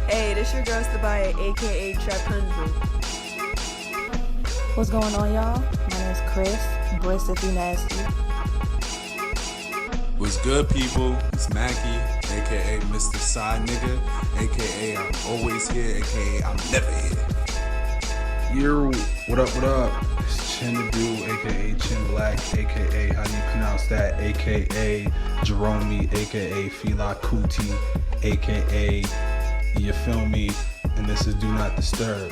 Hey, this your girl Sabaya, aka Trap100. What's going on, y'all? My name is Chris. Bliss if you nasty. What's good, people? It's Mackie, aka Mr. Side Nigga, aka I'm always here, aka I'm never here. Yo, what up, what up? It's Chin the Dude, aka Chin Black, aka how do you pronounce that? Aka Jerome, aka Fila Kuti, aka you feel me? And this is Do Not Disturb.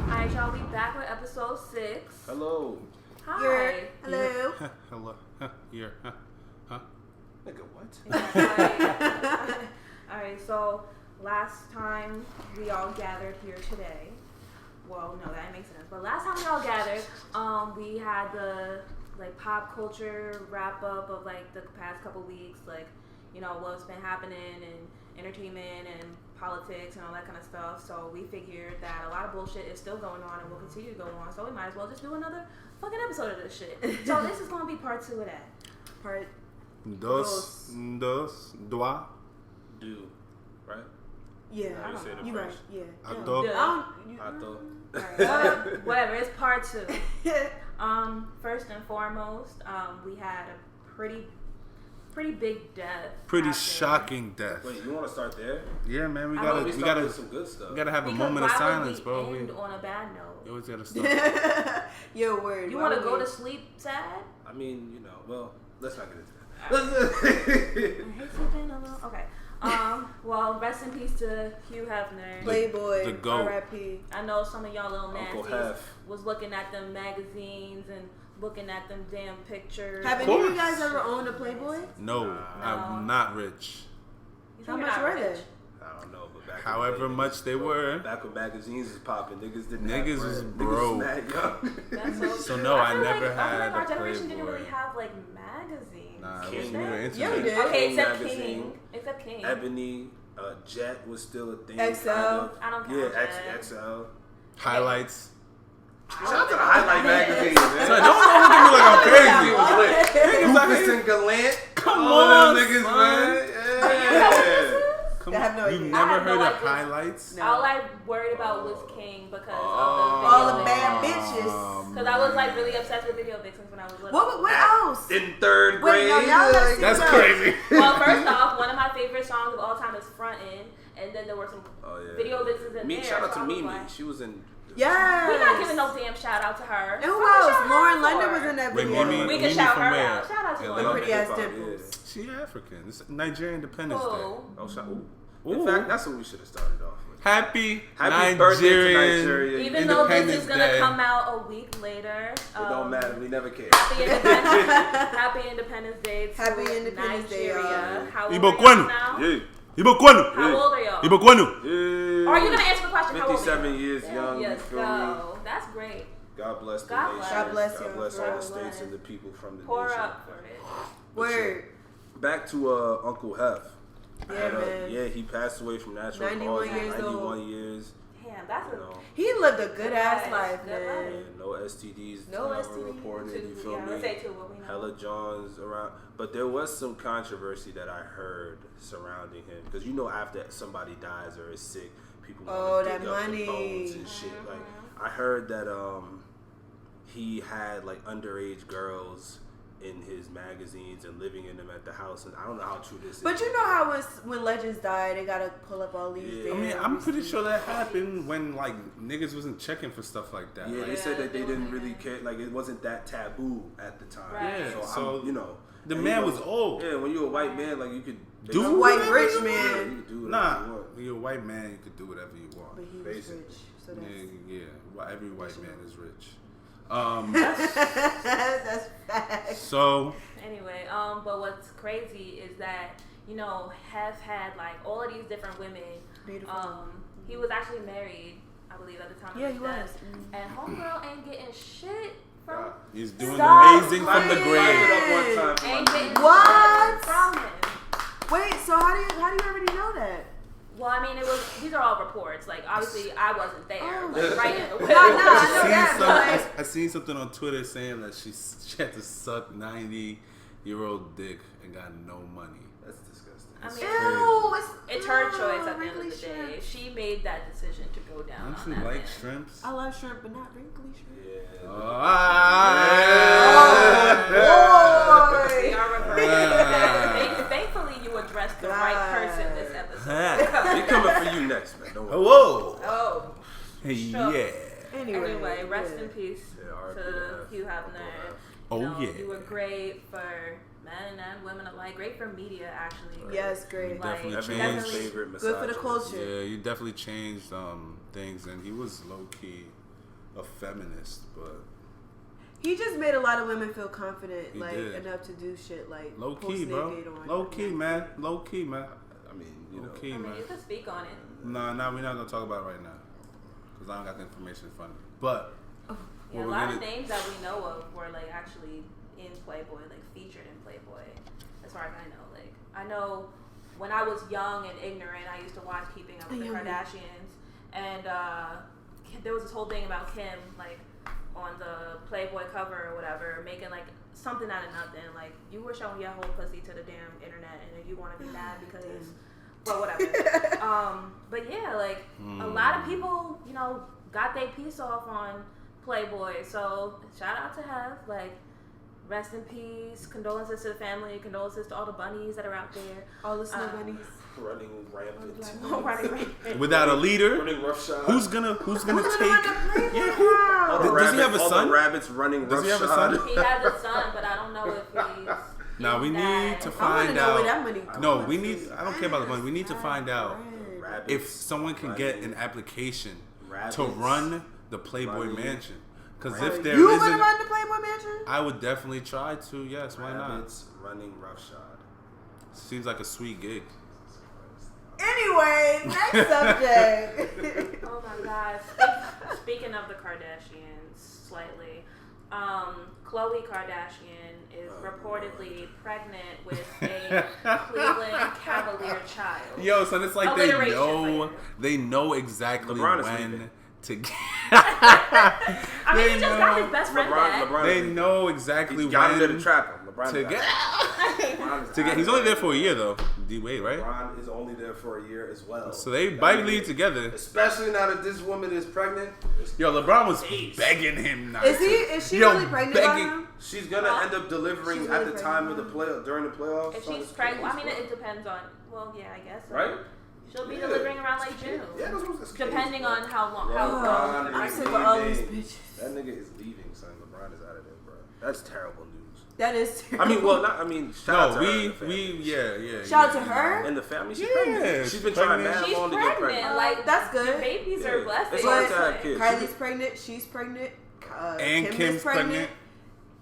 Alright, y'all, we back with episode 6. Hello. Hi. Hello. Hello. Here. Huh? Nigga, what? Alright, so last time we all gathered here today. Well, no, that makes sense. But last time we all gathered, we had the pop culture wrap up of the past couple weeks, what's been happening in entertainment and politics and all that kind of stuff. So we figured that a lot of bullshit is still going on and will continue to go on. So we might as well just do another fucking episode of this shit. So this is gonna be part 2 of that. Part Dos, dois. Do, right? yeah. How you say the You first? right? Yeah. Ado. Alright, whatever. It's part 2. First and foremost, we had a pretty big death. Pretty happen. shocking death. Wait, you want to start there? Yeah, man, we I gotta, mean, we start gotta, with some good stuff. we gotta have a Because moment of why would silence, we bro. end on a bad note. We always gotta stop. Yo, word. You why want to would go we- to sleep sad? I mean, well, let's not get into that. I hate sleeping alone. Okay. Well, rest in peace to Hugh Hefner. Playboy, the GOAT. R.I.P. I know some of y'all little Uncle nasties Hef. was looking at them magazines and looking at them damn pictures. Have any of you guys ever owned a Playboy? No, I'm not rich. You How think much you're were not they? rich? I don't know, but back However in the day, much they were. Back when magazines was popping, niggas didn't Niggas have was bread. broke. Niggas was mad young. That's So no, I feel never I feel had like our a generation didn't Playboy. really have magazines. Nah, King. we were internet. Yeah, we did. Okay, except Magazine. King. Except King. Ebony, Jet was still a thing. XL. kind of. I don't count Yeah, Jet. XL. Highlights. Shout out to the Highlight magazine, man. So don't look at me like I'm crazy. It was lit. Niggas out Rufus here- and Gallant. Come All on, of them niggas, son. man. Yeah. Come I have no on. You idea. I never have no heard of idea. highlights? No. All I worried about was King because All of the the bad video bitches. Because I was really obsessed with video vixens when I was little. What else? In 3rd Wait, grade. no, y'all gotta see That's that. crazy. Well, first off, one of my favorite songs of all time is Frontin', and then there were some Oh, yeah. video vixens in there. Shout out so to I was Mimi. like, She was in. Yes. we're not giving no damn shout out to her. And who What we else? shouting Lauren out London for? was in that Wait, video. Mimi- We can Mimi shout from her where? out. Shout out to Atlanta? her. Pretty ass Hip-hop, dimples. She African. It's Nigerian Independence Day. Cool. Oh, shout. Ooh. Ooh. In fact, that's what we should have started off with. Happy Happy birthday to Nigerian Nigeria. Even though this Independence is gonna Day. come out a week later, It don't matter. We never care. Happy Independence Day to Happy Independence Day, Nigeria. y'all. How old Ibo are y'all Kwenu. now? Yeah. Ibo Kwenu. How old are y'all? Ibo Kwenu. Yeah. Or are you gonna answer the question? How old are 57 you? years young. Yes, you feel me? go. That's great. God bless the God nation. bless. God bless God you. bless all God the states bless. and the people from the Pour nation. up for it. Word. Back to Uncle Hef. Yeah, man. Yeah, he passed away from natural 91 causes. years 91 old. years. Damn, that's You a. know, He lived a good ass life, Good man. life. no STDs. No never STDs. reported. You feel Yeah, me? let's say 2, but we know. Hella Johns around, but there was some controversy that I heard surrounding him because after somebody dies or is sick, people Oh, want to that dig up money. the bones and shit. Like I heard that he had underage girls in his magazines and living in them at the house, and I don't know how true this is. But you know how when legends die, they gotta pull up all these. Yeah. I mean, I'm pretty sure that happened when niggas wasn't checking for stuff like that. Yeah, Like, they said that they they didn't were- really care. It wasn't that taboo at the time. Right. Yeah, So, so I'm, the and man was old. Yeah, when you're a white man, you could Do A white whatever rich you man. want. You can do whatever Nah, you want. when you're a white man, you could do whatever you want. But he was Basically. rich, so Yeah, that's yeah. Every white man is rich. that's facts. So Anyway, but what's crazy is that Hef had all of these different women. Beautiful. He was actually married, I believe, at the time. Yeah, of his he death. was. And homegirl ain't getting shit from. he's doing Stop amazing from the playing. grave. Clap it up one time for Ain't my getting dude. What? shit from him. Wait, so how do you already know that? Well, I mean, these are all reports. Like, obviously, I wasn't there. Like, right in the No, I know that, but like, I seen something on Twitter saying that she had to suck 90-year-old dick and got no money. That's disgusting. I mean, it's her choice at the end of wrinkly the day. shrimp. She made that decision to go down Don't on you that like man. shrimps? I love shrimp, but not wrinkly shrimp. Yeah. We Boy. are reversing. Thankfully, you addressed the right person this episode. We coming for you next, man. Don't worry. Whoa! Oh. Hey, Sure. yeah. Anyway, rest yeah. in peace Yeah, R.I.P. to Hugh Hefner. Oh, You know, yeah. You were great for men and women alike. Great for media, actually. Yes, great. Like, Definitely Everyone's changed. favorite Good for the misogynist. culture. Yeah, you definitely changed things, and he was low key a feminist, but He just made a lot of women feel confident, He like did. enough to do shit like low post key, bro. naked on- Low key, man. Low key, man. I mean, you Low know. key, I mean, man. you can speak on it. Nah, we're not gonna talk about it right now because I don't got the information in front of me. But Yeah, what a we're lot gonna of names that we know of were like actually in Playboy, like featured in Playboy. As far as I know, like I know when I was young and ignorant, I used to watch Keeping Up with the Yeah. Kardashians, and there was this whole thing about Kim, like on the Playboy cover or whatever, making like something out of nothing. Like you were showing your whole pussy to the damn internet, and then you want to be mad because. But whatever. But yeah, like a lot of people, you know, got their piece off on Playboy. So shout out to Hev. Like, rest in peace. Condolences to the family. Condolences to all the bunnies that are out there. all the snow bunnies. Running rampant. without a leader, Running roughshod. who's gonna take? Who's gonna run the Playboy Yeah, now? All the Does he rabbits, have a all son? the rabbits running Does he have a roughshod. son? He has a son, but I don't know if he's. Now we in need that. to I want find to know where out. that money No, goes. we need. I don't care about the money. We need to find out Rabbits if someone can get running- an application rabbits to run the Playboy running- Mansion. Because Right. if there You isn't, gonna run the Playboy Mansion? I would definitely try to. Yes, why not? Rabbits running roughshod. Seems like a sweet gig. Anyway, next subject. Oh my God. Speaking of the Kardashians, slightly, Khloe Kardashian is reportedly pregnant with a Cleveland Cavalier child. Yo, son, it's like Alliteration they know exactly LeBron is when leaving. to get. I mean, They he just got his best friend back. LeBron They is leaving. know exactly He's got him there when to trap him. LeBron to is get. LeBron is To get. out He's of only there for a year though. D-Wade, right? LeBron is only there for a year as well. So they That Bible nigga- lead together. Especially now that this woman is pregnant. Yo, LeBron was Jeez. begging him not Is to. she Yo, really pregnant by begging- him? She's gonna end up delivering She's at really the time of pregnant. the play during the playoffs. If so she's it's pregnant, I crazy, mean, bro. it depends on. Well, yeah, I guess. So. Right? She'll be Yeah. delivering around like June. Yeah, that's Depending crazy, on bro. how long. LeBron How is I'm long. sick of all these leaving. bitches. That nigga is leaving, son. LeBron is out of there, bro. That's terrible news. That is terrible. I mean, well, not. I mean, shout out No, to her and the family. yeah. Shout out to her. And the family, she's Yeah, pregnant. she's She's been trying pregnant. mad She's long to get pregnant. pregnant. Like That's good. Babies Yeah. are blessings. It's hard to have Like, kids. Kylie's pregnant. She's pregnant. And Kim Kim's is pregnant.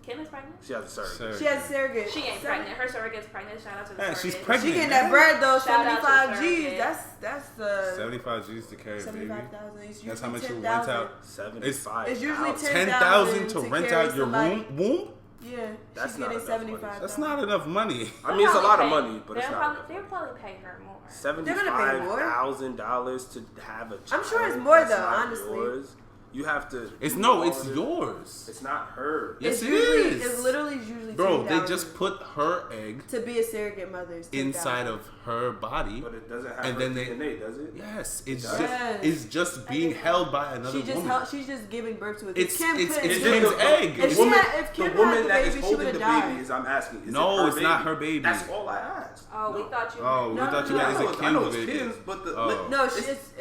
Kim is pregnant. She has a surrogate. She has surrogate. She ain't pregnant. Her surrogate's pregnant. Shout out to the Yeah, she's surrogate. pregnant. She getting that bread though. Shout out to 75 G's. surrogate. That's the 75 G's to carry a baby. 75,000. That's how much you rent out. 75. It's usually 10,000 to to rent carry out your somebody. womb? Yeah, That's she's not getting enough money. 75. That's not enough money. I mean, it's a lot of money, but it's They'll not. probably, they'll probably pay her more. $75,000 to have a child. I'm sure it's more, that's though, not honestly. yours. You have to. It's do no, all it's of this. yours. It's not her. Yes, It's it usually, is. It's literally usually Bro, they 10,000 just put her egg to be a surrogate mother. Is 10,000. inside of her body. But it doesn't have And her then they- DNA, does it? Yes, it's does. just, Yes. it's just being held by another woman. She's just giving birth to it. It's Kim it's couldn't it's do it. Kim's egg. If The she woman, had- if Kim the had woman the that baby, is she holding would've the died. baby is I'm asking. Is No, it her it's not her baby. That's all I asked. Oh, we thought you. Oh, we No, thought you no, meant is I it know Kim's it's baby? Kim's, but the Oh. No, it's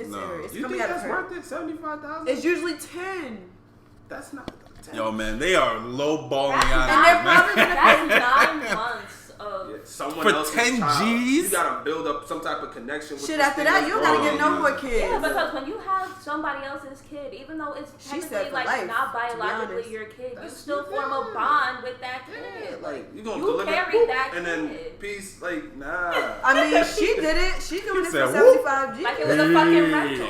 No. her. It's you coming think out of that's her. worth it? 75,000. It's usually 10. That's not. Yo, man, they are low balling That's out. And they're man. probably gonna That's 9 months of. Yeah, someone For else's 10 child. G's? You gotta build up some type of connection with Shit, this after thing that, that's you don't gotta growing. get no more kids. Yeah, because when you have somebody else's kid, even though it's She said technically for like life, not to be biologically honest. your kid, you That's- still form a yeah. bond with that Yeah, kid. like you gonna You deliver carried boop, that and then kid. peace. Like nah. I mean, she did it. She's doing it for said, whoop. 75 G's. Like it was a fucking rental.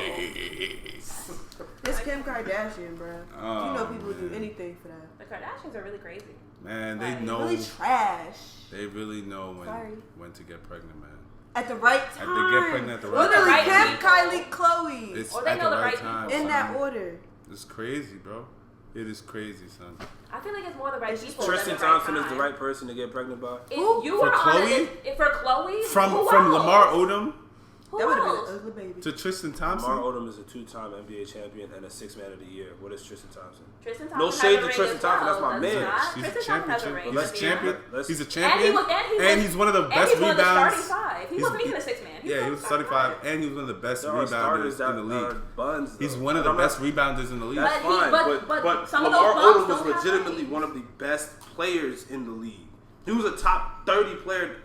It's Kim Kardashian, bro. Oh, You know people man. do anything for that. The Kardashians are really crazy. Man, they Like, know. Really trash. They really know Sorry. when to get pregnant, man. At the right They time. get pregnant at the right Literally, time. Kim, Kylie, Chloe. It's Or they at know the the right right time. In son. that order. It's crazy, bro. It is crazy, son. I feel like it's more the right people. Tristan than the right Thompson is the time. right person to get pregnant by. If Who? you For were on Chloe? it, for Chloe, From who Lamar else? Odom Who That would have else? been an ugly baby. to Tristan Thompson. Lamar Odom is a 2-time NBA champion and a 6th man of the year. What is Tristan Thompson? Tristan No Thompson shade has a to ring Tristan as Thompson, that's well, my does he man. not? He's a Tristan Thompson has a championship. ring. He's does a he champion. not? Let's- He's a And champion. and he's one of the and best he's one of the rebounds. starting five. He He's- wasn't even a 6-man. Yeah, he was 35, and he was one of the best There are starters rebounders that in the league. are buns. He's though. one of And the I'm best not- rebounders in the league. That's But he- fine, but but some of Lamar those bums Odom was don't have legitimately money. one of the best players in the league. He was a top 30 player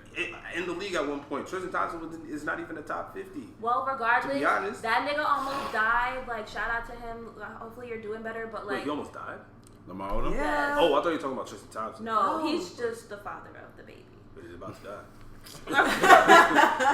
in the league at one point. Tristan Thompson is not even a top 50. Well, regardless, To be honest. that nigga almost died. Like, shout out to him. Hopefully, you're doing better. But Wait, like, he almost died? Lamar Odom. Yeah. Oh, I thought you were talking about Tristan Thompson. no, No. he's just the father of the baby. But he's about to die.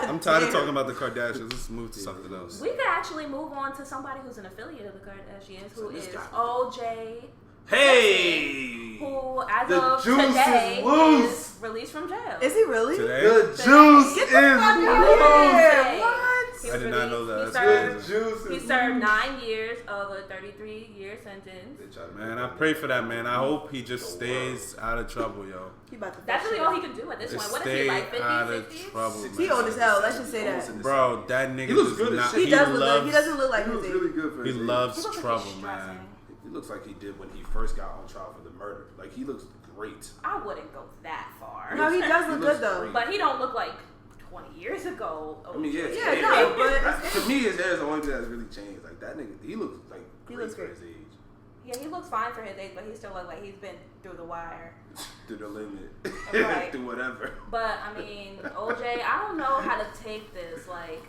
I'm tired of talking about the Kardashians. Let's move to something else. We could actually move on to somebody who's an affiliate of the Kardashians, who this is guy. OJ. Hey! Who, as The of juice is today, loose. is released from jail. Is he really? Today, The juice is Yeah. loose. What? He I was did not know released- that. He That's served, Juice he is served loose. 9 years of a 33-year sentence. man, I pray for that man. I hope he just stays out of trouble, yo. He about to That's fuck really shit all up. he can do at this Just point. What is stay he, like 50, out of 60? trouble, He man. old as hell. Let's just say that. Bro, that nigga He looks does good as not. shit. He does look loves, good. He doesn't look like He his looks age. really good for He his age. loves He looks like trouble, he's man. stressing. He looks like he did when he first got on trial for the murder. Like, he looks great. I wouldn't go that far. No, he does look looks good though. great. But he don't look like 20 years ago. I mean, yeah, Yeah, his no, hair- but- to me, his hair is the only thing that's really changed. Like, that nigga, he looks like He great looks for great. his age. Yeah, he looks fine for his age, but he still looks like he's been through the wire. To the limit. Right. To whatever. But I mean, OJ, I don't know how to take this. Like,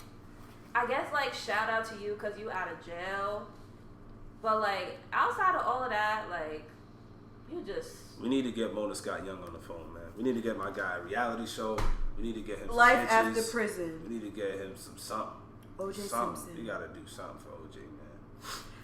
I guess like shout out to you because you out of jail. But like outside of all of that, like you just We need to get Mona Scott Young on the phone, man. We need to get my guy a reality show. We need to get him some Life bitches. after prison. We need to get him some something. OJ Something. Simpson. You gotta do something for OJ, man.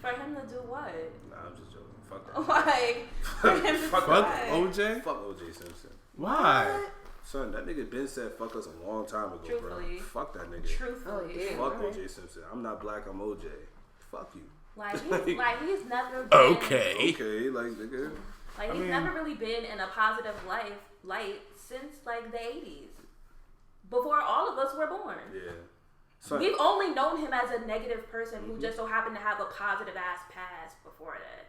for him to do what? Nah, I'm just joking. Fuck that. Like for him to Fuck do Fuck what? OJ. Fuck OJ Simpson. Why? Son, that nigga Ben said fuck us a long time ago, Truthfully. bro. Fuck that nigga. Truthfully, Oh, damn. Fuck Alright. OJ Simpson. I'm not black, I'm OJ. Fuck you. like he's never been, Okay. Okay, like nigga. like he's never really been in a positive light since like the 80s, before all of us were born. Yeah. Son, We've only known him as a negative person who just so happened to have a positive ass past before that.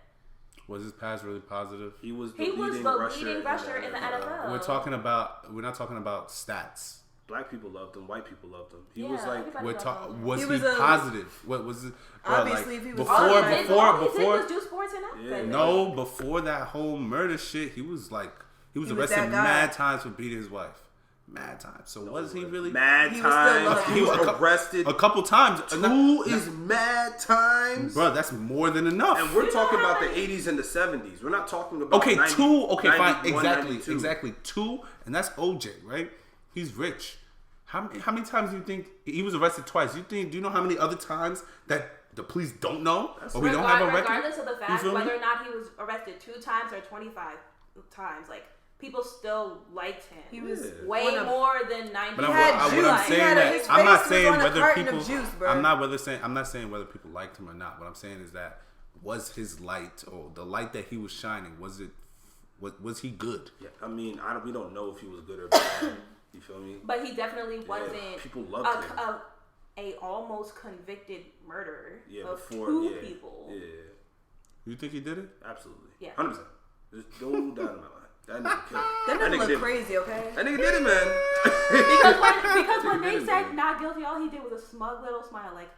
Was his past really positive? he was the He was leading the rusher, leading rusher in the NFL. We're not talking about stats. Black people loved him. White people loved him. He Yeah, was like, everybody We're loved talking. him. Was He he, was a- positive? What was it? Bro, Obviously, if he was All he did before was do sports and everything. no, before that whole murder shit, he was arrested that guy. mad times for beating his wife. Mad times. So was he really mad He was still times. loving He him. was A cou- arrested. a couple times? Two is mad times. Bro, that's more than enough. And we're You talking know how about the many- 80s and the 70s. We're not talking about Okay, 90, two. Okay, fine. 91, Exactly, 92. exactly. Two, and that's OJ, right? He's rich. How many times do you think he was arrested twice? Do you know how many other times that the police don't know or we don't have a record? Regardless of the You fact feel me? whether or not he was arrested 2 times or 25 times, like people still liked him. He was way one of- more than 90. But He had what juice. I'm He saying had his that I'm not face was saying on a whether carton people. of juice, bro. I'm not saying whether people liked him or not. What I'm saying is that was his light or the light that he was shining. Was he good? Yeah, I mean, we don't know if he was good or bad. You feel me? But he definitely wasn't people loved him. a almost convicted murderer Yeah, of before 2 yeah, people. Yeah, You think he did it? absolutely. Yeah. 100%. There's no doubt in my mind. That nigga killed. That doesn't nigga look did it. crazy, okay? That nigga did it, man. Because when He they did it, said man. not guilty, all he did was a smug little smile, like,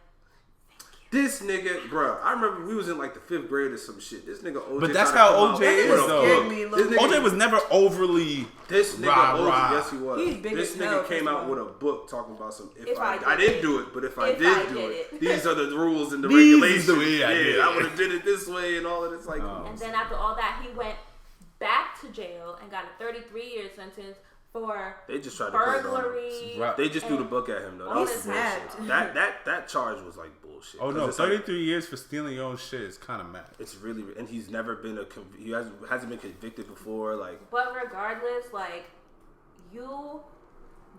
This nigga, bro, I remember we was in like the 5th grade or some shit. This nigga OJ. But that's tried to how come out OJ with is, a though. book. Me a This little nigga OJ was never overly. This nigga Rah, OJ, rah. yes he was. He's big This as nigga hell, came first out of with all. a book talking about some. If I I did didn't do it, but if I If did I do did it, it. these are the rules and the These is regulations. the way I did it. I would have did it this way and all of this. Like, and then after all that, he went back to jail and got a 33-year sentence for they just tried to put it on. burglary. Right. They just threw the book at him though. That He was some snapped. bullshit. That charge was like bullshit. Oh 'Cause no, it's like- 33 years for stealing your own shit is kind of mad. It's really, and he's never been he hasn't been convicted before. Like, But regardless, like, you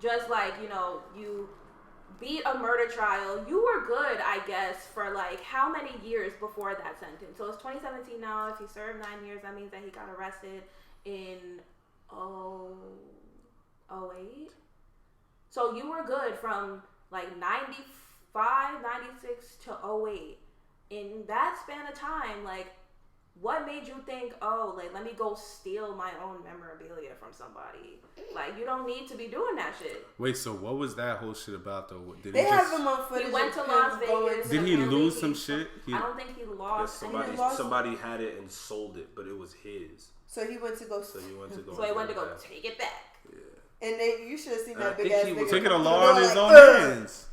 just like, you beat a murder trial. You were good, I guess, for like how many years before that sentence? So it's 2017 now. If he served 9 years, that means that he got arrested in 08. So you were good from like 95, 96 to 08. In that span of time, like, what made you think, oh, like, let me go steal my own memorabilia from somebody? Like, you don't need to be doing that shit. Wait, so what was that whole shit about, though? Did They he have just, him on footage. He went to of Las him Vegas. going to- did he Apparently lose some shit? I don't think he lost. Somebody had it and sold it, but it was his. So he went to go. So he went to go. So he went to go take it back. Yeah. And you should have seen I that big think ass he was nigga. taking a come law through in the his door own like, hands?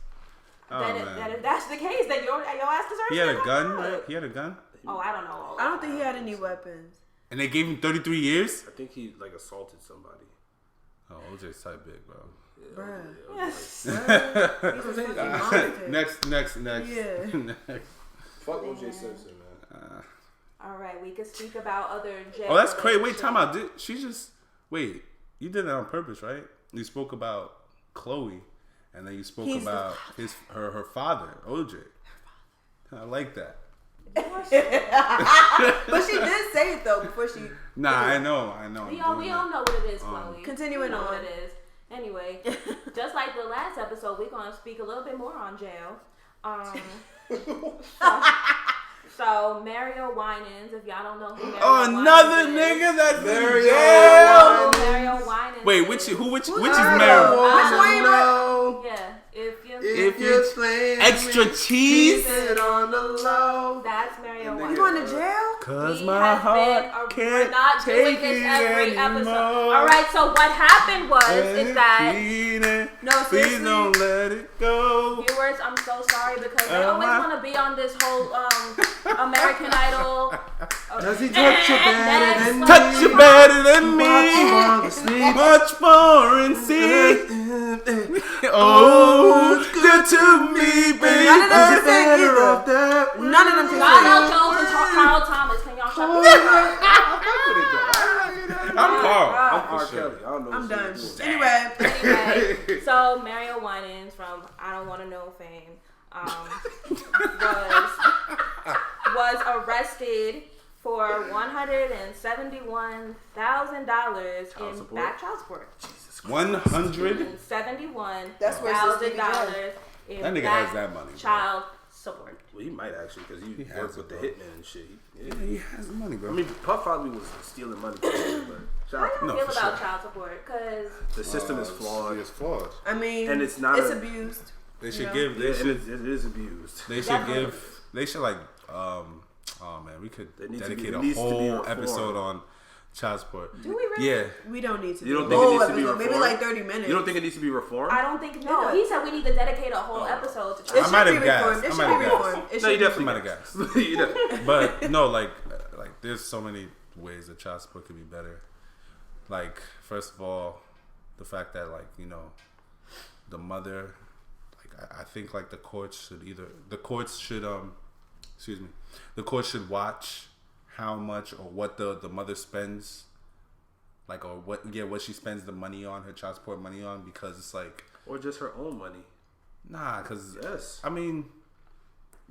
Oh, Then man. if that's the case, then your ass deserves He had to a go gun, through right? it. He had a gun? Oh, I don't know. I don't think he had any weapons. And they gave him 33 years? I think he like assaulted somebody. Oh, OJ's type big, bro. Bruh. Yes. He's a fucking monster. Next. Yeah. Next. Fuck OJ Simpson, man. All right, we could speak about other jail. Oh, that's crazy. Wait, related time shit. out. Did she just wait? You did that on purpose, right? You spoke about Chloe, and then you spoke He's the about her father, OJ. I like that. But she did say it though before she. Nah, I know. We all know what it is, Chloe. Continuing we know on. what it is. Anyway, just like the last episode, we're gonna speak a little bit more on jail. So Mario Winans, if y'all don't know who Mario Another Winans nigga is, that's in Mario jail. Mario Winans. Wait, is, which is Mario? Which one? Yeah, If you extra cheese, on the low. that's Mario You Winans. going to jail? cause We my have heart been, can't we're not doing take this it every anymore. episode. All right, so what happened was is that No, please seriously. don't let it go. viewers, I'm so sorry because they Oh, always my. want to be on this whole American Idol. Does he touch you better than me? Touch you better than me. Much more and see. Oh, it's good to me, baby. None of them can sing either. None of them can Donald sing. Jones and Carl Thomas, can y'all shut the fuck up? I'm Carl. I'm R. For sure. Kelly. I don't know. I'm what done. she's doing. Anyway. Anyway, so Mario Winans from I Don't Want to Know fame was arrested for $171,000 in support? back child support. 100. That's where it's $71,000 in That nigga back has that money, bro. child support. Well, he might actually because he has works it, with the bro. hitman and shit. Yeah, he has money, bro. I mean, Puff probably was stealing money from him, but shout How out to y'all No, feel for about sure. child support? Because the system is flawed. It's flawed. I mean, And it's not It's a- abused. They should Yeah. give. Yeah, They and should. it is abused. They should Definitely. give. They should like. Oh man, we could There needs to be- dedicate there a needs to be whole reform. episode on child support. do we really? Yeah. We don't need to. You don't do think a it whole needs to be episode. Maybe reformed? like 30 minutes. You don't think it needs to be reformed? I don't think no. Yeah. He said we need to dedicate a whole episode to It child I should might be have gassed. reformed. It I should might be have gassed. reformed. It No, should you be definitely might gas. have You definitely. But no, like there's so many ways that child support could be better. Like first of all, the fact that the mother, I think like the courts should watch how much or what the mother spends, like or what she spends the money on, her child support money on, because it's like Or just her own money. nah, because Yes. I mean.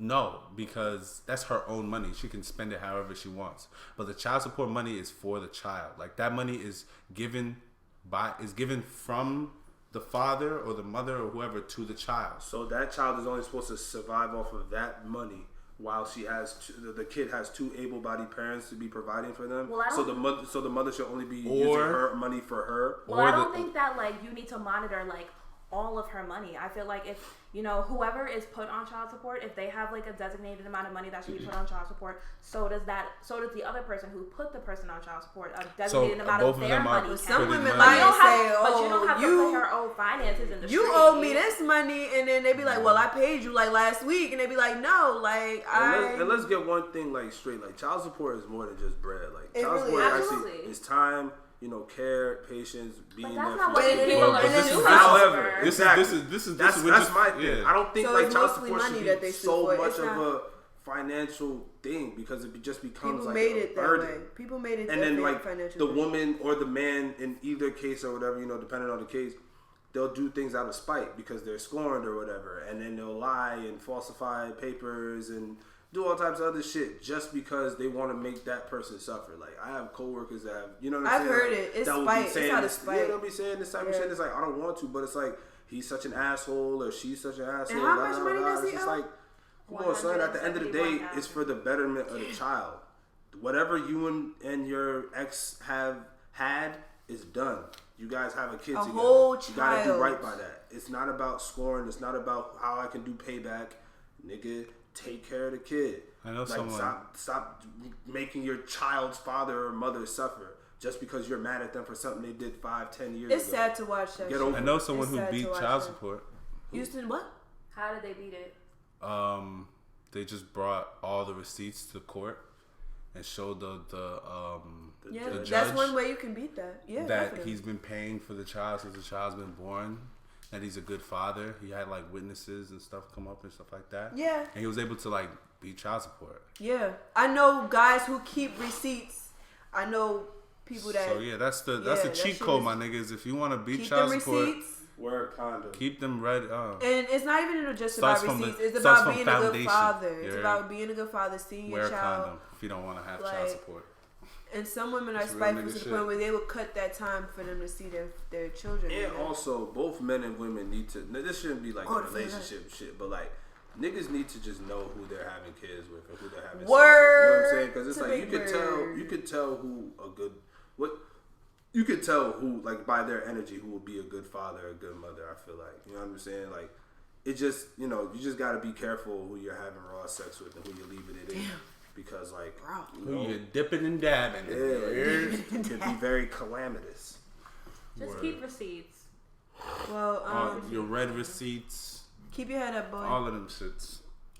No, because that's her own money. She can spend it however she wants. But the child support money is for the child. Like that money is given from the father or the mother or whoever to the child. So that child is only supposed to survive off of that money while the kid has two able-bodied parents to be providing for them. Well, I so don't- the mother should only be using Or- her money for her. Well, I don't think that you need to monitor all of her money. I feel like if whoever is put on child support, if they have a designated amount of money that should be put on child support, so does the other person who put the person on child support a designated amount both of of their them are money. Some putting women money- like to say, But you don't have to you put her own finances in the you street. owe me this money, and then they be like, well, I paid you last week, and they be like, no, And let's get one thing straight. Child support is more than just bread. It Child really support is. actually Absolutely. is time, care, patience, being But that's there not for what you. people Well, are but this doing. is- However, This is exactly. this is That's my thing. Yeah. I don't think So it's child mostly support money should that be they sue so for. much It's of not- a financial thing because it just becomes people like made a it that burden. way. People made it And that then financial. the woman or the man in either case or whatever, depending on the case, they'll do things out of spite because they're scorned or whatever, and then they'll lie and falsify papers and do all types of other shit just because they want to make that person suffer. Like, I have coworkers that have, you know what I'm saying? I've heard like, it. It's that will spite. be saying It's out of this, spite. Yeah, they'll be saying this type of shit. It's like, I don't want to, but it's like, he's such an asshole or she's such an asshole. And how much money does he It's just owe? like, come on, son. At the end of the day, 171,000. it's for the betterment of the child. Whatever you and your ex have had is done. You guys have a kid together. whole You gotta do child. right by that. It's not about scoring. It's not about how I can do payback. Nigga, take care of the kid. I know like, someone. Stop making your child's father or mother suffer just because you're mad at them for something they did 5-10 years It's ago. sad to watch that. Get shit. over I know someone It's who sad beat to watch child that. support. Houston, what? How did they beat it? They just brought all the receipts to court and showed the Yeah, the that's judge one way you can beat that. Yeah, that definitely. he's been paying for the child since the child's been born. That he's a good father. He had like witnesses and stuff come up and stuff like that. Yeah. And he was able to like beat child support. Yeah, I know guys who keep receipts. I know people that So yeah, that's the that cheat shit code, is- my niggas. If you want to beat keep child them support, receipts. Word condom. keep them ready. And it's not even just Starts about from the- receipts. It's starts about from being a good foundation. father. It's Yeah. about being a good father, seeing wear your a child. condom if you don't want to have Like, child support. And some women are It's real spiteful nigga to the shit. point where they will cut that time for them to see their children. And you know? also, both men and women need to. Now, this shouldn't be like Oh, a the relationship shit, but like niggas need to just know who they're having kids with and who they're having. Word sex with. You know what I'm saying? Because it's to like Big Bird. you could tell who a good what. You could tell who, like, by their energy, who will be a good father, a good mother. I feel like, you know what I'm saying? Like, it just, you know, you just gotta be careful who you're having raw sex with and who you're leaving it in, because like, you Who know, you dipping and dabbing? yeah, in. it can be very calamitous. Just Word. keep receipts. Well, Your red receipts, keep your head up, boy. all of them shits.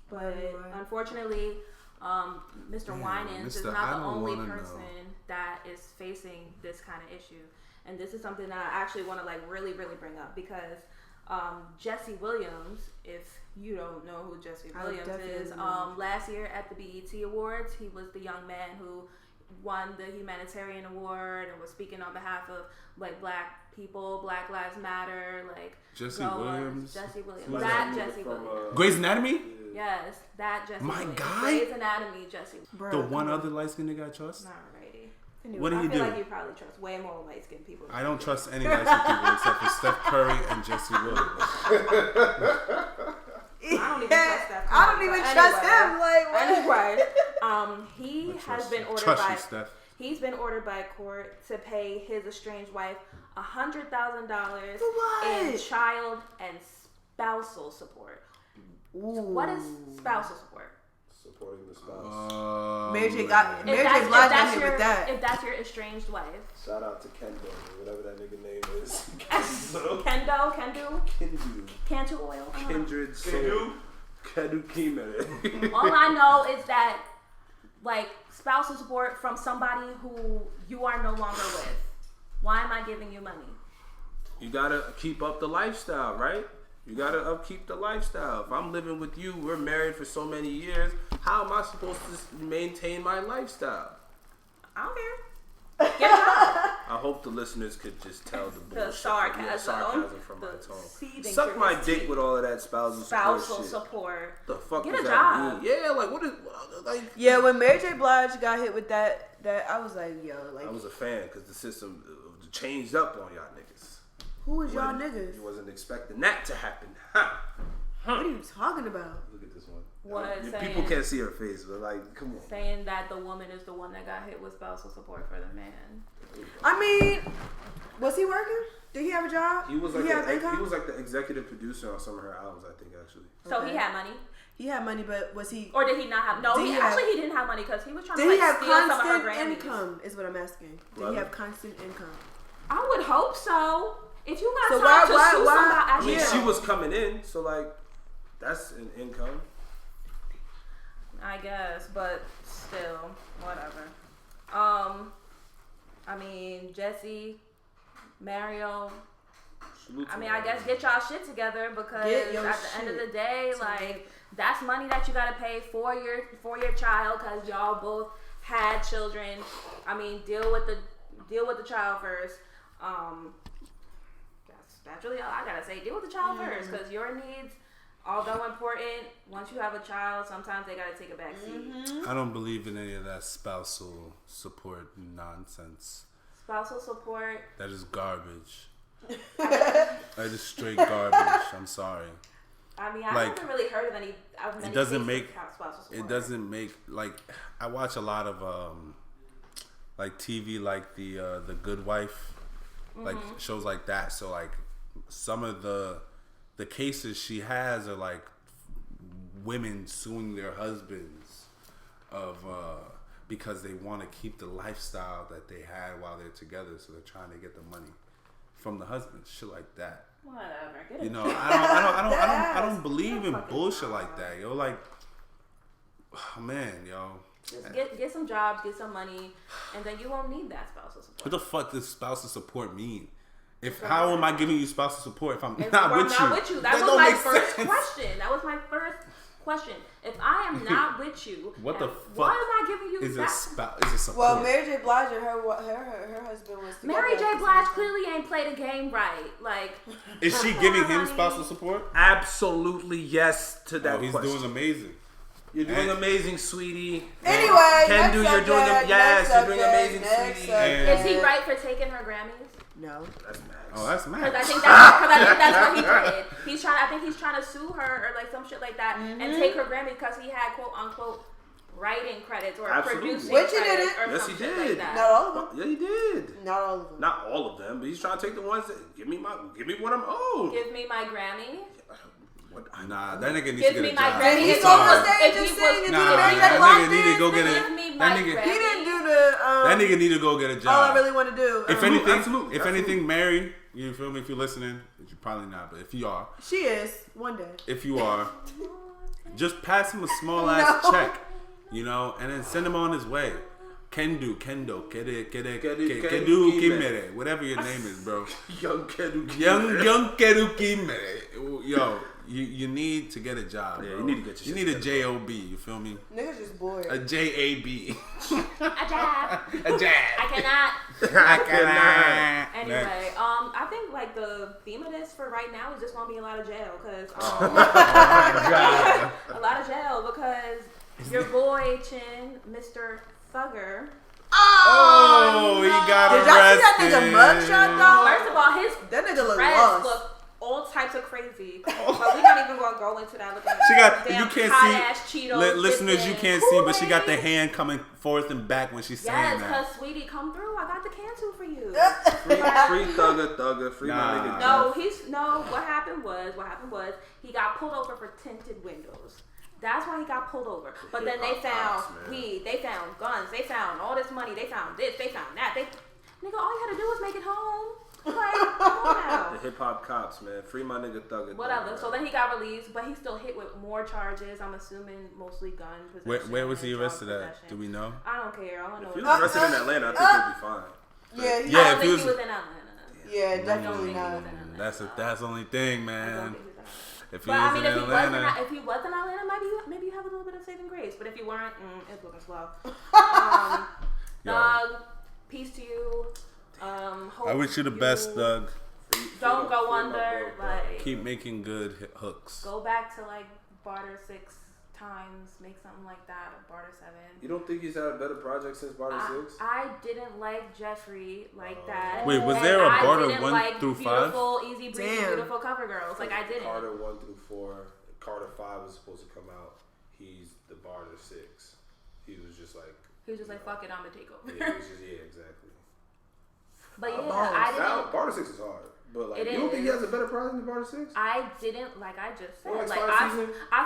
But unfortunately, Mr. Winans is Mr. I not the don't only wanna person know. that is facing this kind of issue. And this is something that I actually want to like really, really bring up because Jesse Williams, if you don't know who Jesse I Williams definitely is, know. last year at the BET Awards, he was the young man who won the humanitarian award and was speaking on behalf of like black people, Black Lives Matter, like Jesse go on. Williams? Jesse Williams, Who's that that? Jesse Williams. Grey's Anatomy? Yes, that Jesse My Williams. guy? Grey's Anatomy, Jesse. Bruh, The come one on. other light skinned nigga I trust? Alrighty. Anyway, What do I you feel do? like you probably trust way more light skinned people. I don't trust any light skinned people except for Steph Curry and Jesse Williams. I don't even trust that. I don't even trust him. Like, what? Anyway, he I has trust been you. ordered Trust by you, Steph. he's been ordered by court to pay his estranged wife $100,000 For what? in child and spousal support. What is spousal support? Supporting the spouse. Mary J. got If Mary J. that's- Blige if got that's hit your- with that. If that's your estranged wife. Shout out to Kendo, whatever that nigga name is. Kendu, Kendu. Cantu oil. I don't know. Kindred Soul. Kendu Kime. All I know is that, like, spousal support from somebody who you are no longer with. Why am I giving you money? You gotta keep up the lifestyle, right? You gotta upkeep the lifestyle. If I'm living with you, we're married for so many years, how am I supposed to maintain my lifestyle? I don't care. Get a job. I hope the listeners could just tell the The bullshit, sarcasm, from the my tone. seething Suck through my his dick teeth. with all of that spousal Spousal support shit. support. The fuck Get does a that job. mean? Yeah, like what is like? Yeah, when Mary J. Blige got hit with that I was like, yo, like, I was a fan because the system changed up on y'all niggas. who is y'all Wasn't- niggas? You wasn't expecting that to happen. Ha. What are you talking about? Look at this one. What, saying- People can't see her face, but like, come on. Saying that the woman is the one that got hit with spousal support for the man. I mean, was he working? Did he have a job? He was like Did he have income? he was like the executive producer on some of her albums, I think, actually. So Okay. he had money, He had money, but was he? or did he not have? No, Did he he have- actually he didn't have money because he was trying Did to he like have steal some of her constant Grammys. income? Is what I'm asking. Did Brother. he have constant income? I would hope so. If you got So time to why- sue why- somebody, I mean, Yeah. she was coming in, so like, that's an income. I guess, but still, whatever. I mean, Jesse, Mario. Salute to I mean, her. I guess get y'all shit together because Get your at the end of shit the day, together. like that's money that you gotta pay for your child because y'all both had children. I mean, deal with the child first. That's that's really all I gotta say. Deal with the child first, because your needs, although important, once you have a child, sometimes they gotta take a back seat. I don't believe in any of that spousal support nonsense. Spousal support. That is garbage. That is straight garbage. I'm sorry. I mean, I Like, haven't really heard of any. It doesn't make. spousal support. It doesn't make like. I watch a lot of like TV, like the Good Wife, like shows like that. So like some of the cases she has are like women suing their husbands of because they want to keep the lifestyle that they had while they're together, so they're trying to get the money from the husband, shit like that. Whatever. Get You know, it. I don't believe in bullshit like that, yo. Like, oh man, yo. Just get some jobs, get some money, and then you won't need that spousal support. What the fuck does spousal support mean? How am I giving you spousal support if I'm If not we're with not you? with you. That That was don't my make first sense. question. That was my first question. If I am not with you, What the why fuck am I giving you Is that? it support? Well, Mary J. Blige and her husband was together. Mary J. Blige clearly ain't played the game right. Like, Is she giving him honey. spousal support? Absolutely yes to that Oh, he's question. doing amazing. You're doing And- amazing, sweetie. Anyway, Can do. next You're doing subject, yes. next You're doing subject, amazing, next sweetie. subject. is he right for taking her Grammys? No. That's Max. Oh, that's Because mad. I think that's what he did. I think he's trying to sue her or like some shit like that and take her Grammy because he had quote unquote writing credits or Absolutely. producing Which he credits didn't. or Yes, some he shit did. like that. Not all of them. Yeah, he did. Not all of them. Not all of them, but he's trying to take the ones that give me what I'm owed. Give me my Grammy. Nah, that nigga needs Give to me get a my job. Grammy. He's If on he the was- stage if and he was- singing. Nah, Did that he make nigga need to go dance? get Give a. me That my nigga. Grammy. He didn't do the. That nigga need to go get a job. All I really want to do. If anything, Absolutely. if anything, Mary, you feel me? If you're listening, which you're probably not, but if you are, She is one day. if you are, just pass him a small ass No. check, you know, and then send him on his way. Kendo, Kimere, whatever your name is, bro. Young Kedu. Young Kedu Kimere. Yo, you need to get a job. Yeah, bro. you need to get your You shit need a together, job. You feel me? Niggas just bored. A JAB. A jab. A jab. I cannot. I cannot. Anyway, I think like the theme of this for right now is just gonna be a lot of jail because God. a lot of jail because your boy Chin, Mr. Thugger. Oh, he got Did y'all see that arrested. nigga mugshot though? First of all, his That nigga look dreads lost. look all types of crazy, but we're not even gonna go into that. Looking She got, damn you can't hot-ass see, Cheetos listeners, you dipping can't see, but she got the Kool-Aid. hand coming forth and back when she's saying Yes, that. cause sweetie, come through. I got the cancel for you. Free Thugger, free Nah. my nigga. No, what happened was he got pulled over for tinted windows. That's why he got pulled over. But then they found weed, they found guns, they found all this money, they found this, they found that. Nigga, all you had to do was make it home. Like, come on now. The hip hop cops, man. Free my nigga Thugger. Whatever. So then he got released, but he's still hit with more charges. I'm assuming mostly gun possession. Where was he and drug arrested at? possession. Do we know? I don't care. All I know If he is was arrested in Atlanta, I think he'll be fine. Yeah, he, Yeah, I don't if he think was- he was in Atlanta. yeah, I don't definitely think he not. was in Atlanta. That's the only thing, I don't man. think he was in Atlanta. If he But I was mean, in if Atlanta, he was in Atlanta, maybe you have a little bit of saving grace. But if you weren't, it's looking slow. Yo. Doug, peace to you. Hope I wish you the best, Doug. Don't go under. Like, Keep making good hooks. go back to like barter 6 times, make something like that, or barter 7. You don't think he's had a better project since Barter 6? I didn't like Jeffrey like that. Wait, was And there a I barter didn't 1 like through 5? Beautiful, easy breezy, Damn. beautiful cover girls. Like I didn't. Carter 1 through 4. Carter 5 was supposed to come out. He's the Barter 6. He was just like. He was just like, fuck it, I'm gonna take over. Yeah, he was just, exactly. But yeah, balls. I didn't. Now, Barter 6 is hard. But like, It you don't think he is. has a better project than Barter 6? I didn't like. I just said Or like like Star Season? I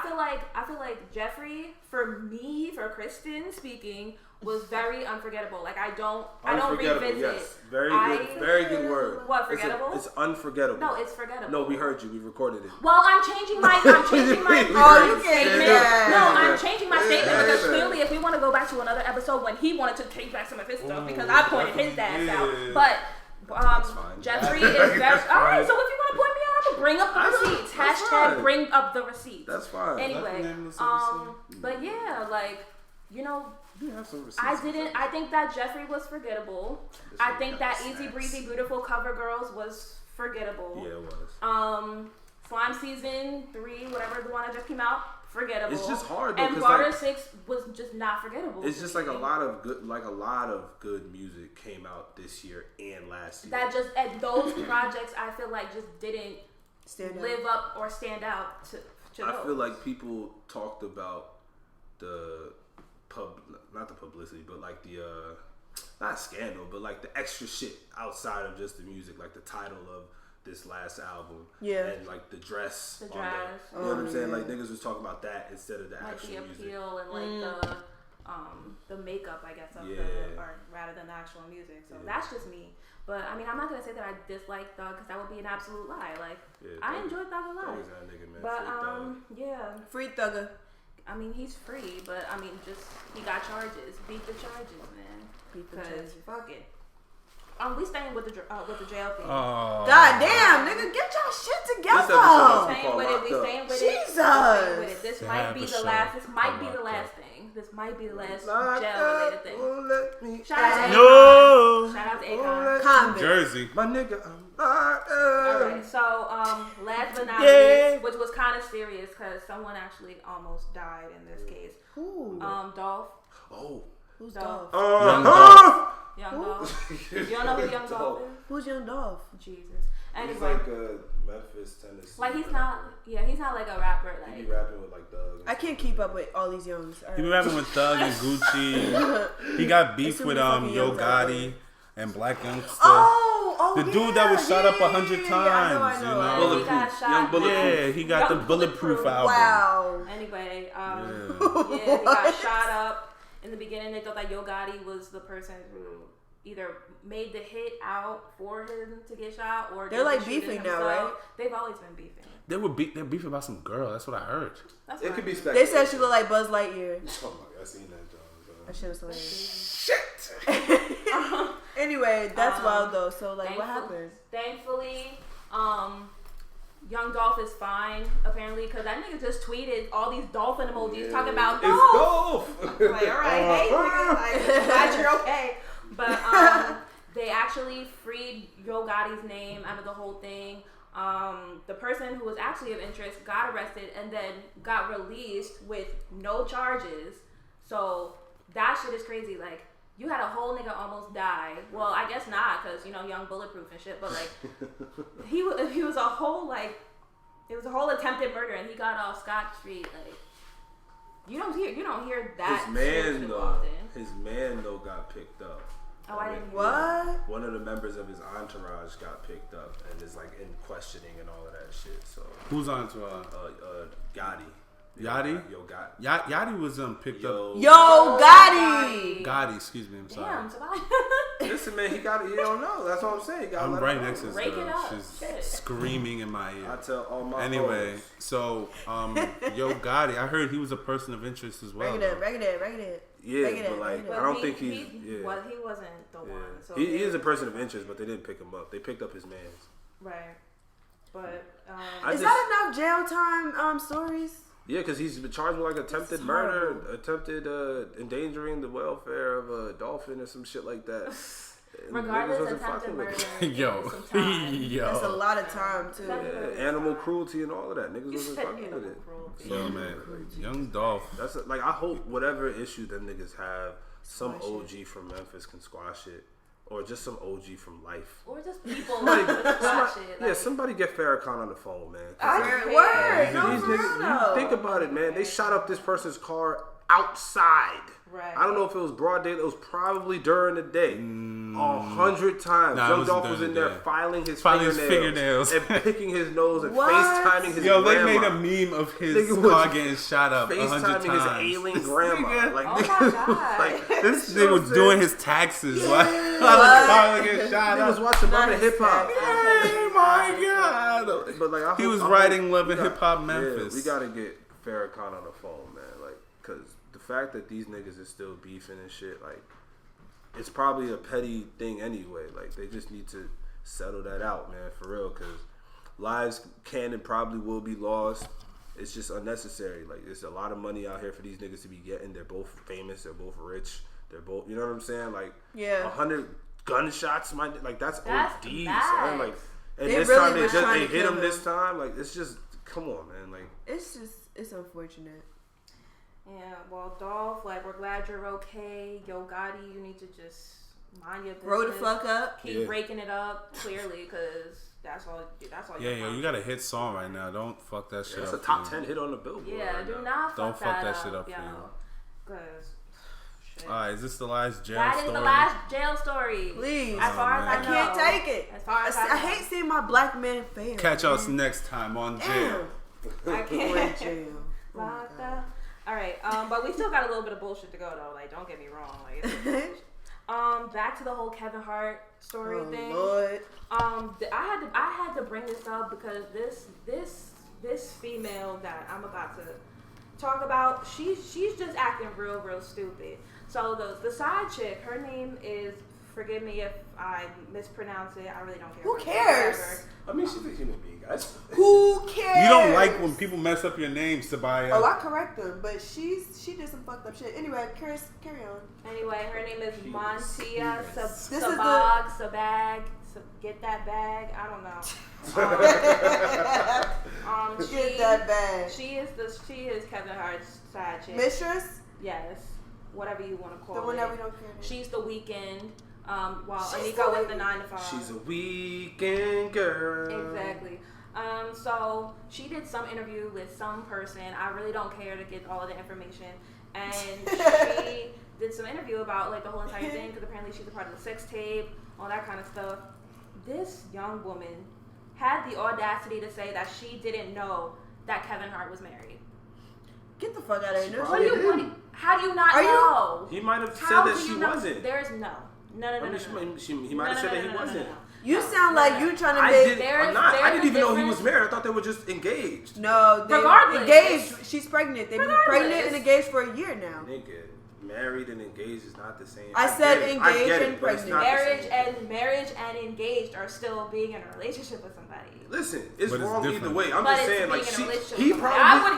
feel like Jeffrey for Kristen speaking was very unforgettable. Like I don't Unforgettable, revisit. yes. Very good word. What, forgettable? It's unforgettable. No, it's forgettable. No, we heard you. We recorded it. Well, I'm changing my Oh, you can't do statement. that. No, I'm changing my statement because Yeah. clearly, if we want to go back to another episode when he wanted to take back some of his stuff because I pointed his ass out, but. fine. Jeffrey is very alright. So if you want to point me out, I'm gonna bring up the receipts. That's Hashtag fine. bring up the receipts. That's fine. Anyway, That's the name of the episode. but yeah, like you know, You have some receipts. I didn't. I think that Jeffrey was forgettable. I think that Easy Snaps. Breezy Beautiful Cover Girls was forgettable. Yeah, it was. Slime Season 3, whatever the one that just came out, forgettable. It's just hard though, and 'cause, Barter like, 6 was just not forgettable. It's to just me. like a lot of good music came out this year and last year. That just at those projects I feel like just didn't live up or stand out to I those. feel like people talked about not the publicity, but like the not scandal, but like the extra shit outside of just the music, like the title of this last album, and like the dress, The on dress. you know what I'm saying? Like niggas was talking about that instead of the like actual the music. appeal and like the makeup, I guess, of or rather than the actual music. So that's just me. But I mean, I'm not gonna say that I dislike Thug because that would be an absolute lie. Like I enjoyed Thug a lot. Always that nigga, man. But yeah, Free Thugger. I mean he's free, but I mean just he got charges. Beat the charges, man. Because fuck it. We staying with the jail thing. God damn, nigga, get your shit together. We staying with it. We staying with it. Jesus. This might be the last. This might be the last thing. This might be the last jail-related thing. Shout out to Akon. Shout out to Akon. Convict. Jersey. My nigga, I'm not. Alright, so last but not least, which was kind of serious because someone actually almost died in this case. Who? Dolph. Oh. Who's Dolph? Dolph? Young Dolph. You don't know who Young Dolph is? Who's Young Dolph? Jesus. He's Anyway, like a Memphis, Tennessee. like he's not. Yeah, he's not like a rapper. He Like be rapping with like Doug. I can't keep up with all these youngs. All He be right. rapping with Thug and Gucci. He got beef Too with many fucking Yo youngs out there. Gotti and Black Youngster. Oh, The dude that was shot up 100 Yeah, I times, know. you know? yeah, he got shot. Yeah, he got the Bulletproof album. Wow. Anyway, Yeah. yeah, he got shot up. In the beginning, they thought that Yo Gotti was the person who either made the hit out for him to get shot, or They're did like the shooting beefing now, himself. right? They've always been beefing. They're beefing about some girl. That's what I heard. That's It fine. could be They speculative. said she looked like Buzz Lightyear. Oh my god, I seen that, John. That shit was hilarious. Shit. Anyway, that's wild though. So like, what Thankful- happened? Thankfully, Young Dolph is fine apparently because that nigga just tweeted all these dolphin emojis talking about It's Dolph. Dolph. Like, all right, hey, nigga, like, glad you're okay. But they actually freed Yo Gotti's name out of the whole thing. The person who was actually of interest got arrested and then got released with no charges. So that shit is crazy. Like, you had a whole nigga almost die. Well, I guess not, because, you know, Young Bulletproof and shit. But, like, he was a whole, like, it was a whole attempted murder, and he got off scot-free. Like, you don't hear that His shit man too though. often. His man though got picked up. Oh, I didn't hear What? One of the members of his entourage got picked up and is like in questioning and all of that shit. So Who's on to Gotti. Yachty? Yo Gotti. Yachty was picked up. Yo, Gotti. Gotti, excuse me. I'm sorry. Damn, somebody. Listen, man, he got it. He don't know. That's what I'm saying. He gotta I'm let right him next to know. this Rake it girl. up. She's Shit. screaming in my ear. I tell all my Anyway, hoes. so Yo Gotti, I heard he was a person of interest as well. Break it in, break it in, break it in. Yeah, Break it but in, like break it I in. don't think he's. Yeah. Well, he wasn't the Yeah. one. So He is a person of interest, but they didn't pick him up. They picked up his man's. Right. But I Is just- that enough jail time stories? Yeah, because he's been charged with like attempted murder, attempted endangering the welfare of a dolphin or some shit like that. And regardless, niggas wasn't attempted fucking with murder. it. Yo. Some time. Yo. That's a lot of time too. Yeah, animal cruelty and all of that. Niggas You wasn't said fucking with animal it. cruelty. Yo, man. Young Dolph. That's like I hope whatever issue them niggas have, some OG from Memphis can squash it, or just some OG from life. Or just people Like, like to squash it. Yeah, Like, somebody get Farrakhan on the phone, man. Word. No, These for real, niggas, though. you think about it, man. They shot up this person's car outside. Right. I don't know if it was broad daylight. It was probably during the day. 100 times. Nah, it Young wasn't Dolph was during in the there day. filing his fingernails. and picking his nose and What? FaceTiming his Yo, they grandma. made a meme of his Nigga was car getting shot up 100 FaceTiming times. his ailing grandma. Like, oh my god. like This you know nigga what was I'm doing saying? his taxes while the car getting shot Niggas up. watching Love Not and Hip Hop. his Oh my god. But like, He was writing Love and Hip Hop Memphis. Yeah, we gotta get Farrakhan on the phone, man. Like, cause the fact that these niggas is still beefing and shit, like, it's probably a petty thing anyway. Like, they just need to settle that out, man, for real. Cause lives can and probably will be lost. it's just unnecessary. Like, there's a lot of money out here for these niggas to be getting. They're both famous. They're both rich. They're both, you know what I'm saying? Like, 100 gunshots, like that's OD, son. Like, and they this really time was they hit him this time. Like, it's just, come on, man. Like, it's unfortunate. Yeah, well, Dolph, like, we're glad you're okay. Yo Gotti, you need to just mind your business. Grow the fuck up. Keep breaking it up, clearly, because that's all. Yeah, you got a hit song right now. Don't fuck that shit up. It's a top 10 hit on the Billboard. Yeah, right do now. not fuck that shit up, yo. for you. Because. Alright, is this the last jail that story? That is the last jail story. Please. As far as I know. can't take it. As far as I hate seeing my black man fail. Catch us next time on Jail. I can't. Jail. Locked up. All right, but we still got a little bit of bullshit to go though. Like, don't get me wrong. Like, it's back to the whole Kevin Hart story thing. Lord. I had to bring this up because this female that I'm about to talk about, she's just acting real stupid. So the side chick, her name is, forgive me if I mispronounce it, I really don't care. Who cares? I mean, she's a human being, guys. Who cares? You don't like when people mess up your name, Sabaya. Oh, I correct them, but she did some fucked up shit. Anyway, Chris, carry on. Anyway, her name is Montia Sabag. Get that bag. I don't know. Get that bag. She is Kevin Hart's side chick. Mistress? Yes. Whatever you want to call the it. one that we don't care. She's the Weeknd. While She's Anika was the 9 to 5. She's a weekend girl. Exactly. So she did some interview with some person. I really don't care to get all of the information. And she did some interview about like the whole entire thing because apparently she's a part of the sex tape, all that kind of stuff. This young woman had the audacity to say that she didn't know that Kevin Hart was married. Get the fuck out of here. How do you not know? He might have said that she wasn't. There's no. He might have said that he wasn't. You sound like you trying to make. I didn't even know he was married. I thought they were just engaged. No, they engaged. She's pregnant. They've been pregnant and engaged for a year now. Nigga, married and engaged is not the same. I said engaged and pregnant. Marriage and engaged are still being in a relationship with somebody. Listen, it's wrong either way. I'm just saying, like,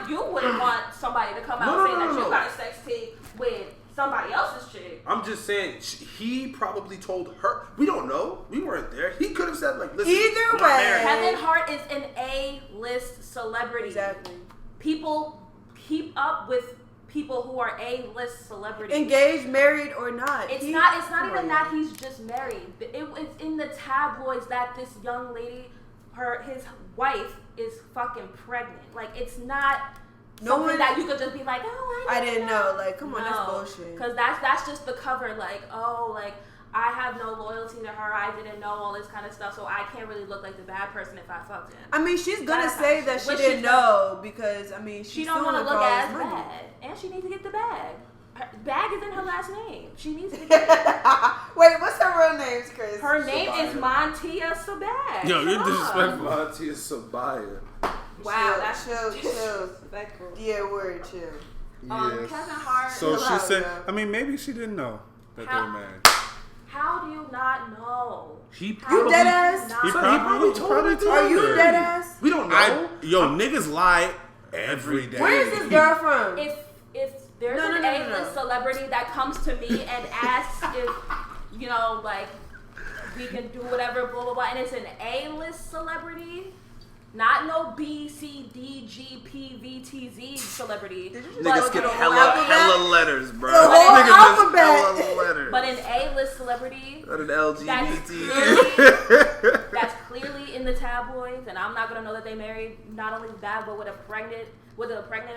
you wouldn't want somebody to come out and say that you got a sex tape with somebody else's chick. I'm just saying, he probably told her. We don't know. We weren't there. He could have said, like, listen. Either way, Kevin Hart is an A-list celebrity. Exactly. People keep up with people who are A-list celebrities. Engaged, married, or not. It's not even that he's just married. It's in the tabloids that this young lady, his wife, is fucking pregnant. Like, it's not something that you could just be like, oh, I didn't know. Like, come on, that's bullshit. Because that's just the cover. Like, oh, like, I have no loyalty to her. I didn't know all this kind of stuff, so I can't really look like the bad person if I fucked him. I mean, she's gonna say that she didn't know because she don't want to look as bad, and she needs to get the bag. Bag is in her last name. She needs to get it. Wait, what's her real name, Chris? Her name is Montia Sabag. Yo, you're disrespectful. Montia Sabaya. Wow, that's chill. disrespectful. Yeah, word, chill. Kevin Hart. So she said, I mean, maybe she didn't know that they were married. How do you not know? You dead ass? He probably told her. Are you dead ass? We don't know. Niggas lie every day. Where is this girl from? If there's an A-list celebrity that comes to me and asks if, like, we can do whatever, blah, blah, blah, and it's an A-list celebrity, not no B, C, D, G, P, V, T, Z celebrity. Niggas get hella letters, bro. The whole alphabet. Hella letters. But an A-list celebrity Not an LGBT. that's clearly in the tabloids, and I'm not gonna know that they married. Not only that, but with a pregnant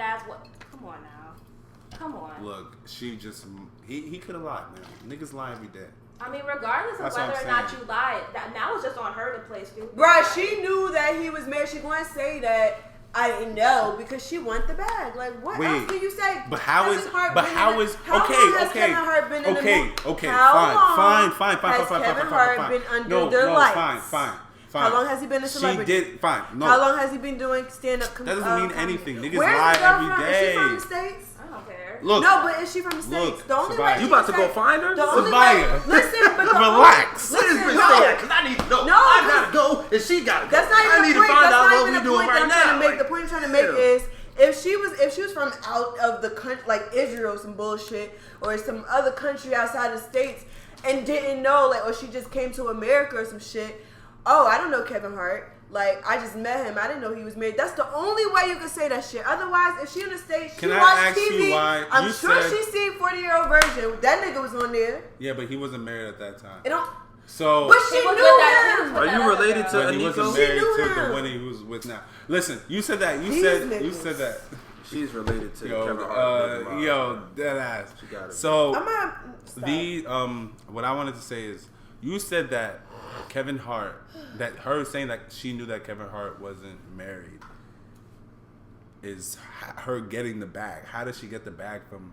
ass. What? Come on now. Come on. Look, he could have lied, man. Niggas lie every day. I mean, regardless of whether or not you lied, now it's just on her to play stupid. Bruh, she knew that he was married. She going to say that I didn't know because she want the bag. Like, what else do you say? But how is Kevin Hart been in the movie? Okay, How fine. has Kevin Hart been under their lights? Fine. How long has he been a celebrity? She did fine. No. How long has he been doing stand-up? That doesn't mean anything. Niggas Where's lie the girl every from? day. Is she from the States? I don't care. Look, no, but is she from the States? The only way you about to go find her? Sabaya. Listen, but relax. Listen, because I need to know. I gotta go, and she gotta go. That's not even the point. That's not even the point that I'm trying to make. The point I'm trying to make is If she was from out of the country, like Israel, some bullshit, or some other country outside the States, and didn't know, like, or she just came to America or some shit. Oh, I don't know Kevin Hart. Like, I just met him. I didn't know he was married. That's the only way you can say that shit. Otherwise, if she in the States, she watched TV. I'm sure she seen 40-year-old version. That nigga was on there. Yeah, but he wasn't married at that time. It don't. So, but she knew him. Are you related to but he wasn't Aniko? married to the one he was with now. Listen, you said that. You said that. She's related to Kevin Hart. Dead ass. She got it. So what I wanted to say is, you said that Kevin Hart, that her saying that she knew that Kevin Hart wasn't married, is her getting the bag. How does she get the bag from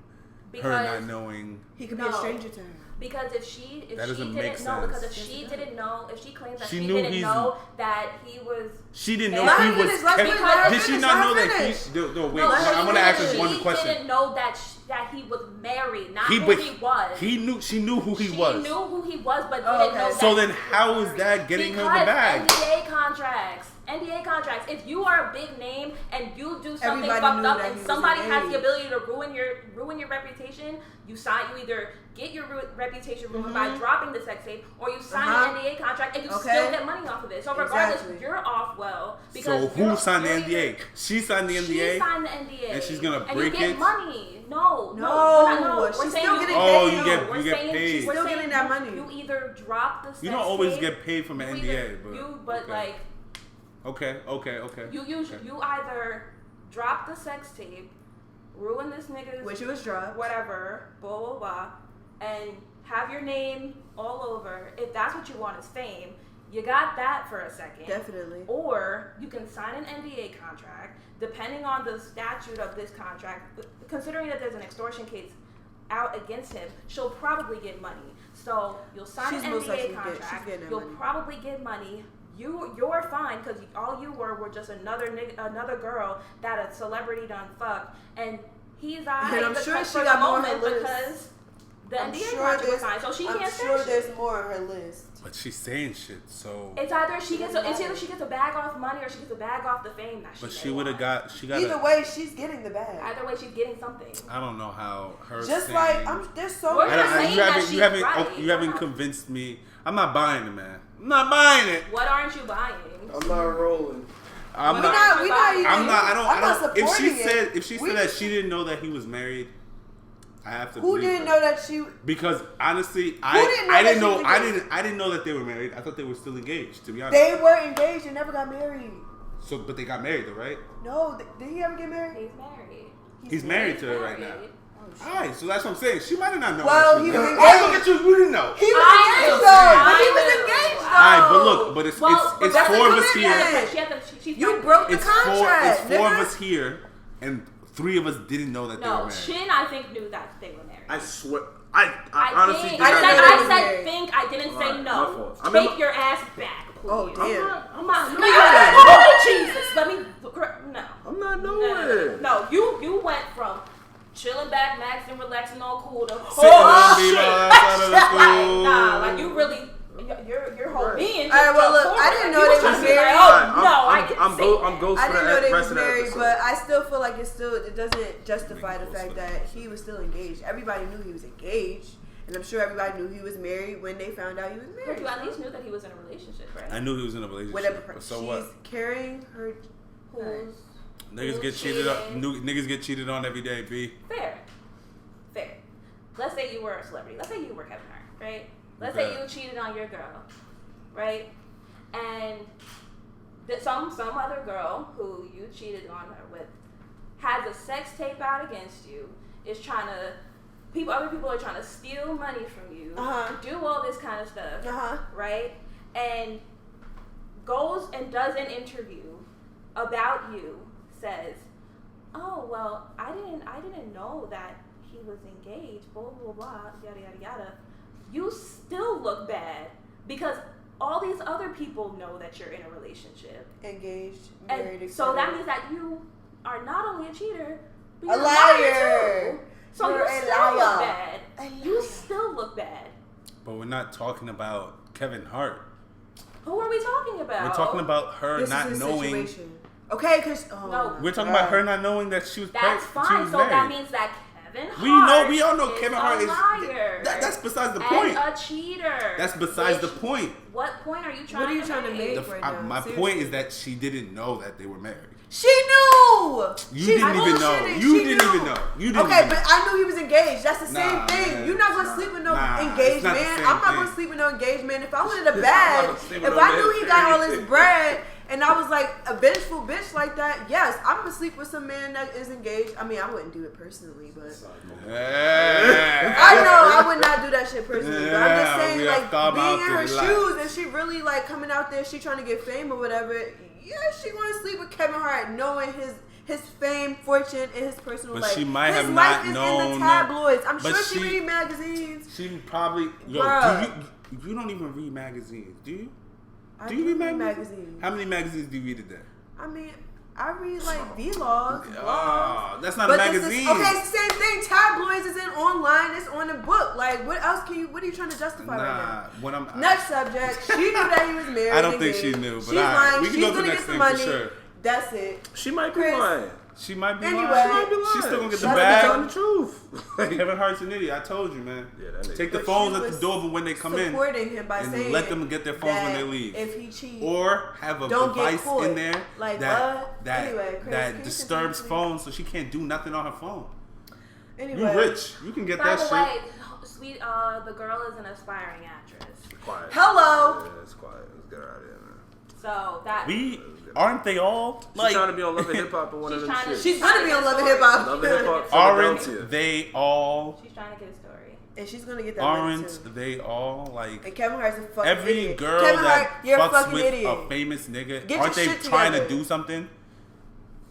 her not knowing? He could be a stranger to her. Because if she that doesn't didn't make know, sense. because if she didn't know, if she claims that She she knew didn't know that he was, she didn't know he was. Did she not know that he? No, wait. I want to ask this one question. She didn't know that he was married, not who he was. He knew. She knew who he was. She knew who he was, but didn't know that. So then, how is that getting her the bag? NDA contracts. If you are a big name and you do something Everybody fucked up, that and somebody has the ability to ruin your reputation, you either get your reputation ruined by dropping the sex tape, or you sign an NDA contract and you still get money off of it. So regardless, you're off well. So who signed the NDA? She signed the NDA. She signed the NDA, and she's gonna break it. And you get money. No. She's still getting paid. Oh, you get paid. She's still getting that money. You either drop the sex You don't always tape, get paid from an NDA, but like. Okay. You either drop the sex tape, ruin this nigga's, which was dropped, whatever, blah blah blah, and have your name all over. If that's what you want is fame, you got that for a second. Definitely. Or you can sign an NDA contract, depending on the statute of this contract. Considering that there's an extortion case out against him, she'll probably get money. So you'll sign an NDA contract. You'll probably get money. You're fine because all you were just another girl that a celebrity done fucked, and he's I'm sure she got more on her list because the NDA contract was signed, so she can't say shit. I'm sure there's more on her list. But she's saying shit, so it's either she gets a bag off money or she gets a bag off the fame that she. But she would have got. Either way, she's getting the bag. Either way, she's getting something. I don't know how her. Just saying, like there's so many. You haven't convinced me. I'm not buying it, man. I'm not buying it. What aren't you buying? I'm not rolling. I'm not. I don't. If she said that she didn't know that he was married, I have to. Who didn't know that she? Because honestly, I didn't know that they were married. I thought they were still engaged. To be honest, they were engaged and never got married. So, but they got married though, right? No, did he ever get married? He's married. He's married to her right now. Alright, so that's what I'm saying. She might have not known. Well, he was engaged. Oh, look at you. You didn't know. He was engaged though. He was engaged though. Alright, but look, but it's four of us here. You broke the contract. It's four of us here, and three of us didn't know that they were married. Shin, I think, knew that they were married. I swear. I honestly did I said think. I didn't say no. Take your ass back, please. Oh damn. I'm not. No, oh Jesus. Let me. No. I'm not nowhere. No, you went from chilling back, maxing, relaxing, all cool to nah, like you really. Your whole being. All right, well, look, I didn't know they was married. I'm ghost I for didn't know they was the married, episode. but I still feel like it doesn't justify the fact that he was still engaged. Everybody knew he was engaged, and I'm sure everybody knew he was married when they found out he was married. But you at least knew that he was in a relationship, right? I knew he was in a relationship. So she's what? Carrying her. Niggas get cheated on. Niggas get cheated on every day. B. Fair. Let's say you were a celebrity. Let's say you were Kevin Hart, right? Let's say you cheated on your girl, right? And some other girl who you cheated on her with has a sex tape out against you, is trying to, other people are trying to steal money from you, do all this kind of stuff, right? And goes and does an interview about you, says, oh, well, I didn't know that he was engaged, blah, blah, blah, yada, yada, yada. You still look bad because all these other people know that you're in a relationship. Engaged, married, and so that means that you are not only a cheater, but you're a liar too. So you still look bad. You still look bad. But we're not talking about Kevin Hart. Who are we talking about? We're talking about her this not is knowing. Situation. Okay, because No. We're talking about her not knowing that she was That's pregnant. fine. So that means that Kevin Hart We all know is Kevin Hart a is liar. That's besides the point. And a cheater. That's besides the Which- point. What point are you trying What are you to trying to make? The, Right now, my seriously. point is that she didn't know that they were married. she knew. You She's didn't even know. bullshitting. You She didn't knew. even know. You didn't Okay, even but know. I knew he was engaged. That's the same Nah, thing. man. You're not gonna sleep with no Nah, engaged it's not the man. same I'm not gonna thing. sleep with no engaged man. If I wanted a I'm bag, not sleeping if with I no knew man. he got all this bread, and I was like a vengeful bitch like that, yes, I'm gonna sleep with some man that is engaged. I mean, I wouldn't do it personally, but I know I would not do that shit personally. But I'm just Yeah, saying, we like have come being out in to her lie. shoes, and she really like coming out there, she trying to get fame or whatever. Yeah, she want to sleep with Kevin Hart, knowing his fame, fortune, and his personal But life. she might his have life not is known in the tabloids. I'm but sure she she- read magazines. She probably Bruh. you don't even read magazines, do you? I Do you read magazines? magazines? How many magazines do you read a day? I mean, I read like vlogs. Ah, that's not But a this magazine. is, okay, it's the same thing. Tabloids is in online. It's on the book. Like, what else can you? What are you trying to justify right Nah, when I'm now? Next subject. She knew that he was married. I don't and think gay. she knew, but she's alright, lying. we can She's go to the gonna next get thing some for money. sure. That's it. She might be Chris. lying. She might be Anyway. lying. She might be She's still gonna get the Shut bag. up. Telling the truth. Kevin Hart's an idiot. I told you, man. Yeah, that nigga. Take the But phones she at the was door when they come in, supporting him by and saying let them get their phones when that they leave. If he cheats, Or have a Don't get device caught. in there Like, that what? that Anyway, Chris, can that you disturbs continue, please? phones, so she can't do nothing on her phone. anyway, You rich, you can get By that the shit. way, sweet, the girl is an aspiring actress. Quiet. Hello. Yeah, it's quiet. Let's get her out of here, man. So that We aren't they all She's like? trying to be on Love and Hip Hop or one of She's them trying to- shit. She's gonna be on Love and Hip Hop. Love and Hip Hop Aren't Philadelphia. they all? she's trying to get a story. And she's gonna get that money Aren't too. they all like? And Kevin Hart's a fucking Every idiot. girl Kevin that Hart, you're a fucks fucking with idiot. a famous nigga, Get aren't your they shit trying to together. do something?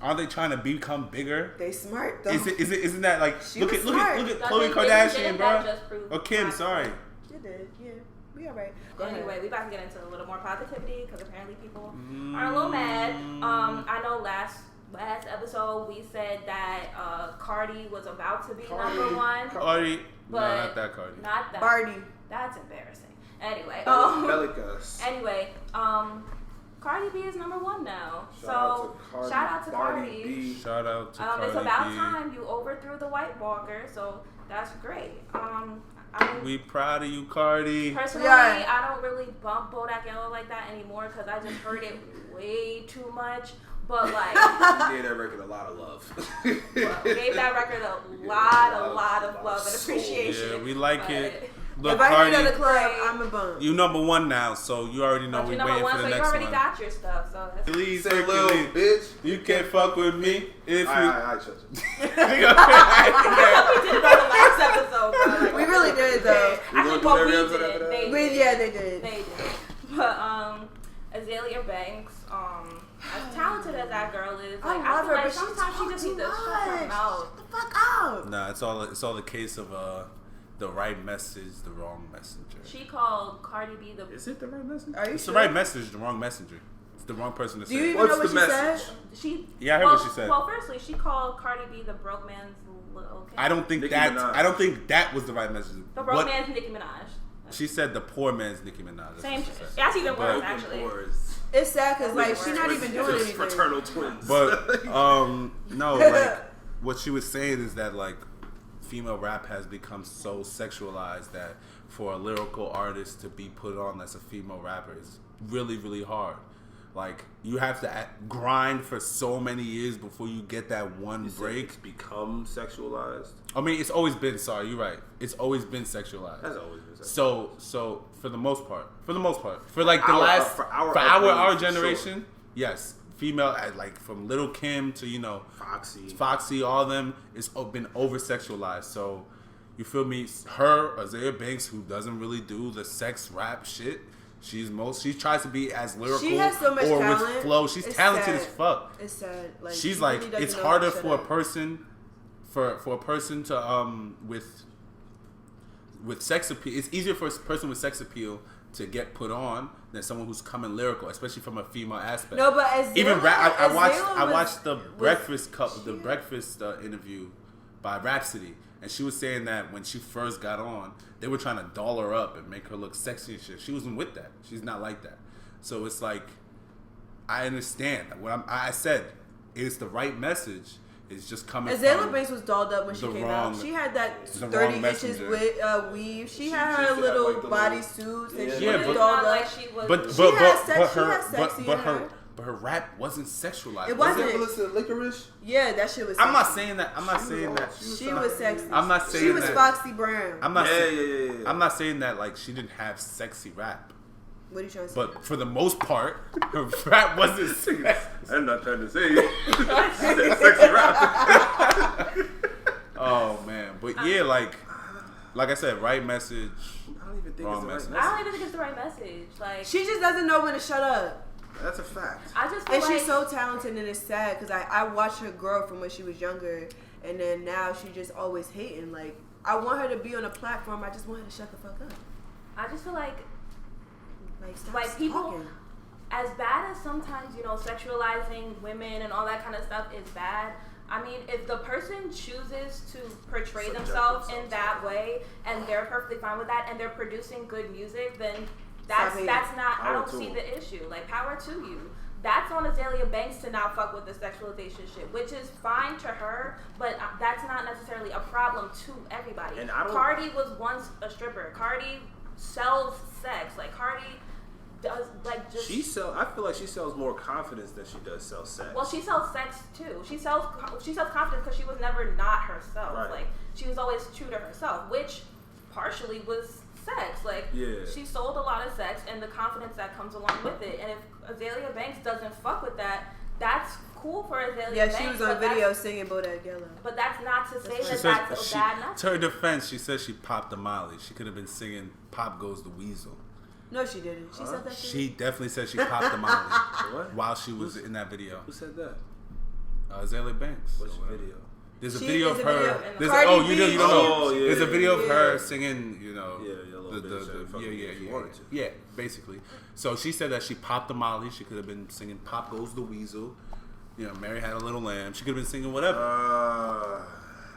Aren't they trying to become bigger? They smart though. Isn't that like She look was at smart. Khloe Doesn't- Kardashian, didn't bro? that just prove Or Kim, not- sorry. You did, yeah. We alright. Go ahead. Anyway, we about to get into a little more positivity because apparently people are a little mad. I know last episode we said that Cardi was about to be number one, Cardi, no, but not that Cardi. not that. Barty. That's embarrassing. Anyway, Pelicans. anyway, Cardi B is number one now. Shout out to Cardi. B. Shout out to Cardi It's about B. time you overthrew the White Walker, so that's great. I mean, We proud of you, Cardi. personally, Yeah. I don't really bump Bodak Yellow like that anymore because I just heard it way too much. But like, Gave that record a lot of love. gave that record a lot of love and appreciation. Yeah, we like But it. Look, If I hear it at Cardi, the club, I'm a bum. you number one now, so you already know But we you're number waiting one, for so the you next already one. got your stuff. So that's Please, Say little Hercules, bitch. you can't fuck with me if you. I shut you. we did it on the last episode. Bro. Like, We really did though. We Actually, gonna do what every we episode after did, that? they We, did. yeah, they did. They did. But Azalea Banks, as talented as that girl is, like, I love feel her, like but sometimes she just needs to shut her mouth. Shut the fuck up. Nah, it's all the case of the right message, the wrong messenger. She called Cardi B the. Is it the right message? Are you It's sure? the right message, the wrong messenger. It's the wrong person to Do you say. even What's know what the she message? said? She. Yeah, I heard well, what she said. Well, firstly, she called Cardi B the broke man's little. I don't think Nicki that. Minaj. I don't think that was the right message. The broke What- man's Nicki Minaj. She said the poor man's Nicki Minaj. That's Same what she shit. said. That's even worse, But- actually. It's sad because like she's not even doing Just anything. fraternal twins. But no, like what she was saying is that like female rap has become so sexualized that for a lyrical artist to be put on as a female rapper is really, really hard. Like you have to grind for so many years before you get that one break. It's become sexualized. I mean, it's always been. Sorry, you're right. It's always been sexualized. That's always been sexualized. So for the most part, for like the For our upbringing, generation, yes, female like from Little Kim to Foxy, all of them, it's been over sexualized. So you feel me? Her, Azalea Banks, who doesn't really do the sex rap shit. She tries to be as lyrical She has so much or talent. with flow. She's It's talented sad. as fuck. It's sad. Like She's she like really doesn't it's know harder how to for shut a up. person for a person to with sex appeal. It's easier for a person with sex appeal to get put on than someone who's coming lyrical, especially from a female aspect. No, but Azalea, Even rap, I Azalea watched the was- breakfast interview by Rhapsody, and she was saying that when she first got on, they were trying to doll her up and make her look sexy and shit. She wasn't with that. She's not like that. So it's like I understand. I said it's the right message. It's just coming Azalea from Banks was dolled up when she came out. She had that the 30 wrong inches messenger. with weave. She had just her had, little like, the bodysuits and Yeah, she yeah, was but- dolled Not like up. she was. But She had sexy in her. But her rap wasn't sexualized. It was wasn't. You ever listen to Licorice? Yeah, that shit was sexy. I'm not saying that. I'm not saying that. She was sexy. I'm not saying She was that. Foxy Brown. I'm not. saying, Yeah. I'm not saying that like she didn't have sexy rap. What are you trying to say? But for the most part, her rap wasn't sexy. I'm not trying to say it. Sexy rap. Oh man, but yeah, like I said, right message. I don't even think Wrong it's the message. right I message. don't even think it's the right message. Like, She just doesn't know when to shut up. That's a fact. I just feel And like she's so talented, and it's sad because I watched her grow from when she was younger, and then now she just always hating. Like, I want her to be on a platform. I just want her to shut the fuck up. I just feel like Stop Like, people- talking. as bad as sometimes, sexualizing women and all that kind of stuff is bad. I mean, if the person chooses to portray Subject themselves in themselves. that way and they're perfectly fine with that and they're producing good music, then Stop hating. that's not, I Power don't to see them. the issue. Like, power to you. That's on Azalea Banks to not fuck with the sexualization shit, which is fine to her, but that's not necessarily a problem to everybody. And I don't- Cardi was once a stripper. Cardi sells sex. Like, Cardi does, like, just... I feel like she sells more confidence than she does sell sex. Well, she sells sex too. She sells confidence because she was never not herself. Right. Like, she was always true to herself, which partially was sex. Like, Yeah. she sold a lot of sex and the confidence that comes along with it. And if Azalea Banks doesn't fuck with that, that's cool for Azalea Yeah, Banks. she was on but video that's- singing Bodak Yellow. But that's not to say She that said that's a bad message. to her defense, she said she popped the Molly. She could have been singing "Pop Goes the Weasel." No, she didn't. She said that shit. She definitely said she popped the Molly What? while she was in that video. Who said that? Azalea Banks. Which or whatever. video? There's a She video is of a her. video. There's Cardi oh, you B. don't know. Oh, yeah, There's a video of her yeah. singing. Yeah, a little bit. So fuck yeah, me yeah, if you yeah, wanted to. yeah. Basically, so she said that she popped the Molly. She could have been singing "Pop Goes the Weasel." Mary Had a Little Lamb. She could have been singing whatever.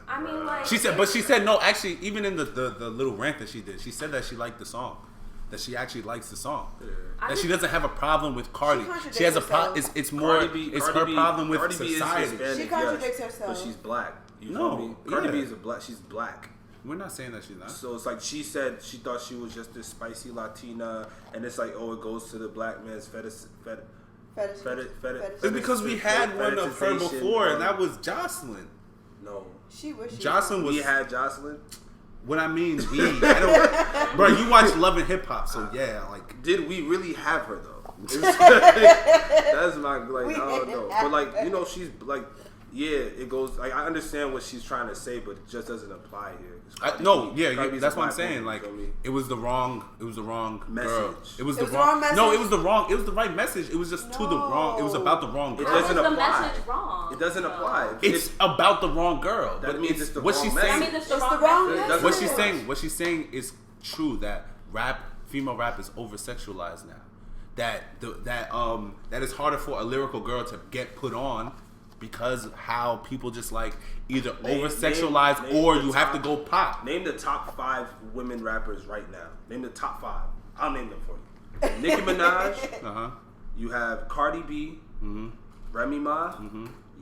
I mean, like... She said no. Actually, even in the little rant that she did, she said that she liked the song. That she actually likes the song. I That she just- doesn't have a problem with Cardi. contradicts She has a herself. problem. It's more. It's her problem with Cardi B is society. Hispanic, She contradicts yes, herself. but she's black. You No, feel me? Cardi yeah. B is she's black. We're not saying that she's not. So it's like she said she thought she was just this spicy Latina, and it's like, oh, it goes to the black man's Fetish. It's because we had one of her before, and that was Jocelyn. No. She wish she Jocelyn was. We had Jocelyn. What I mean, I don't. Bro, you watch Love and Hip Hop, so yeah, like. Did we really have her though? That's my like. I don't know, but like she's like. Yeah, it goes. Like, I understand what she's trying to say, but it just doesn't apply here. That's what I'm saying. Like, it was the wrong. It was the wrong Message. girl. It was the the wrong. wrong message? No, it was the wrong. It was the right message. It was just to the wrong. It was about the wrong It girl. How doesn't is the apply. message wrong? It doesn't apply. It's about the wrong girl. That But means it's the what wrong she's message. I saying. mean, it's the It's wrong the wrong message. message. What she's saying. What she's saying is true. That female rap is over sexualized now. That it's harder for a lyrical girl to get put on. Because how people just like either over sexualize name or the you have to top- go pop. Name the top 5 women rappers right now. Name the top 5. I'll name them for you. Nicki Minaj. Uh-huh. You have Cardi B. Remy Ma.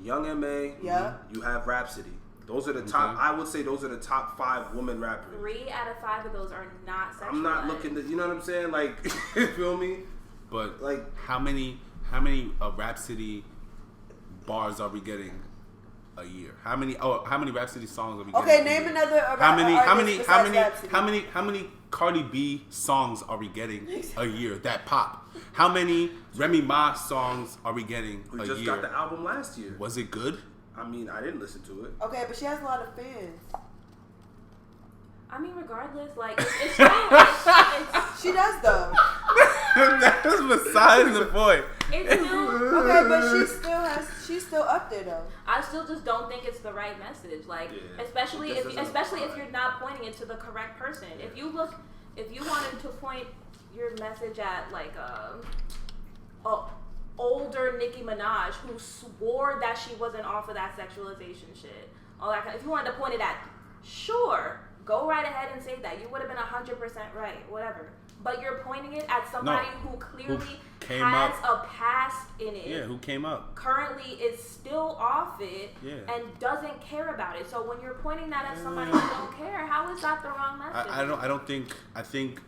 Young M.A. Yeah. You have Rhapsody. Those are the top. I would say those are the top 5 women rappers. 3 out of 5 of those are not sexualized. I'm not looking to. You know what I'm saying? Like, you feel me? But Like- how many Rhapsody bars are we getting a year? How many Rhapsody songs are we getting? Okay, a name year? another. How many Cardi B songs are we getting a year that pop? How many Remy Ma songs are we getting We a just year? got the album last year. Was it good? I mean, I didn't listen to it. Okay, but she has a lot of fans. I mean, regardless, like, it's still, She does though. That's besides the point. it's still, Okay, but she's still up there though. I still just don't think it's the right message. Like, Yeah. especially It just doesn't if apply. you're not pointing it to the correct person. If you wanted to point your message at like a older Nicki Minaj who swore that she wasn't off of that sexualization shit, all that kind. If you wanted to point it at, sure, go right ahead and say that. You would have been 100% right, whatever. But you're pointing it at somebody who clearly came has up. a past in it. Yeah, who came up? Currently is still off it and doesn't care about it. So when you're pointing that at somebody who don't care, how is that the wrong message? I think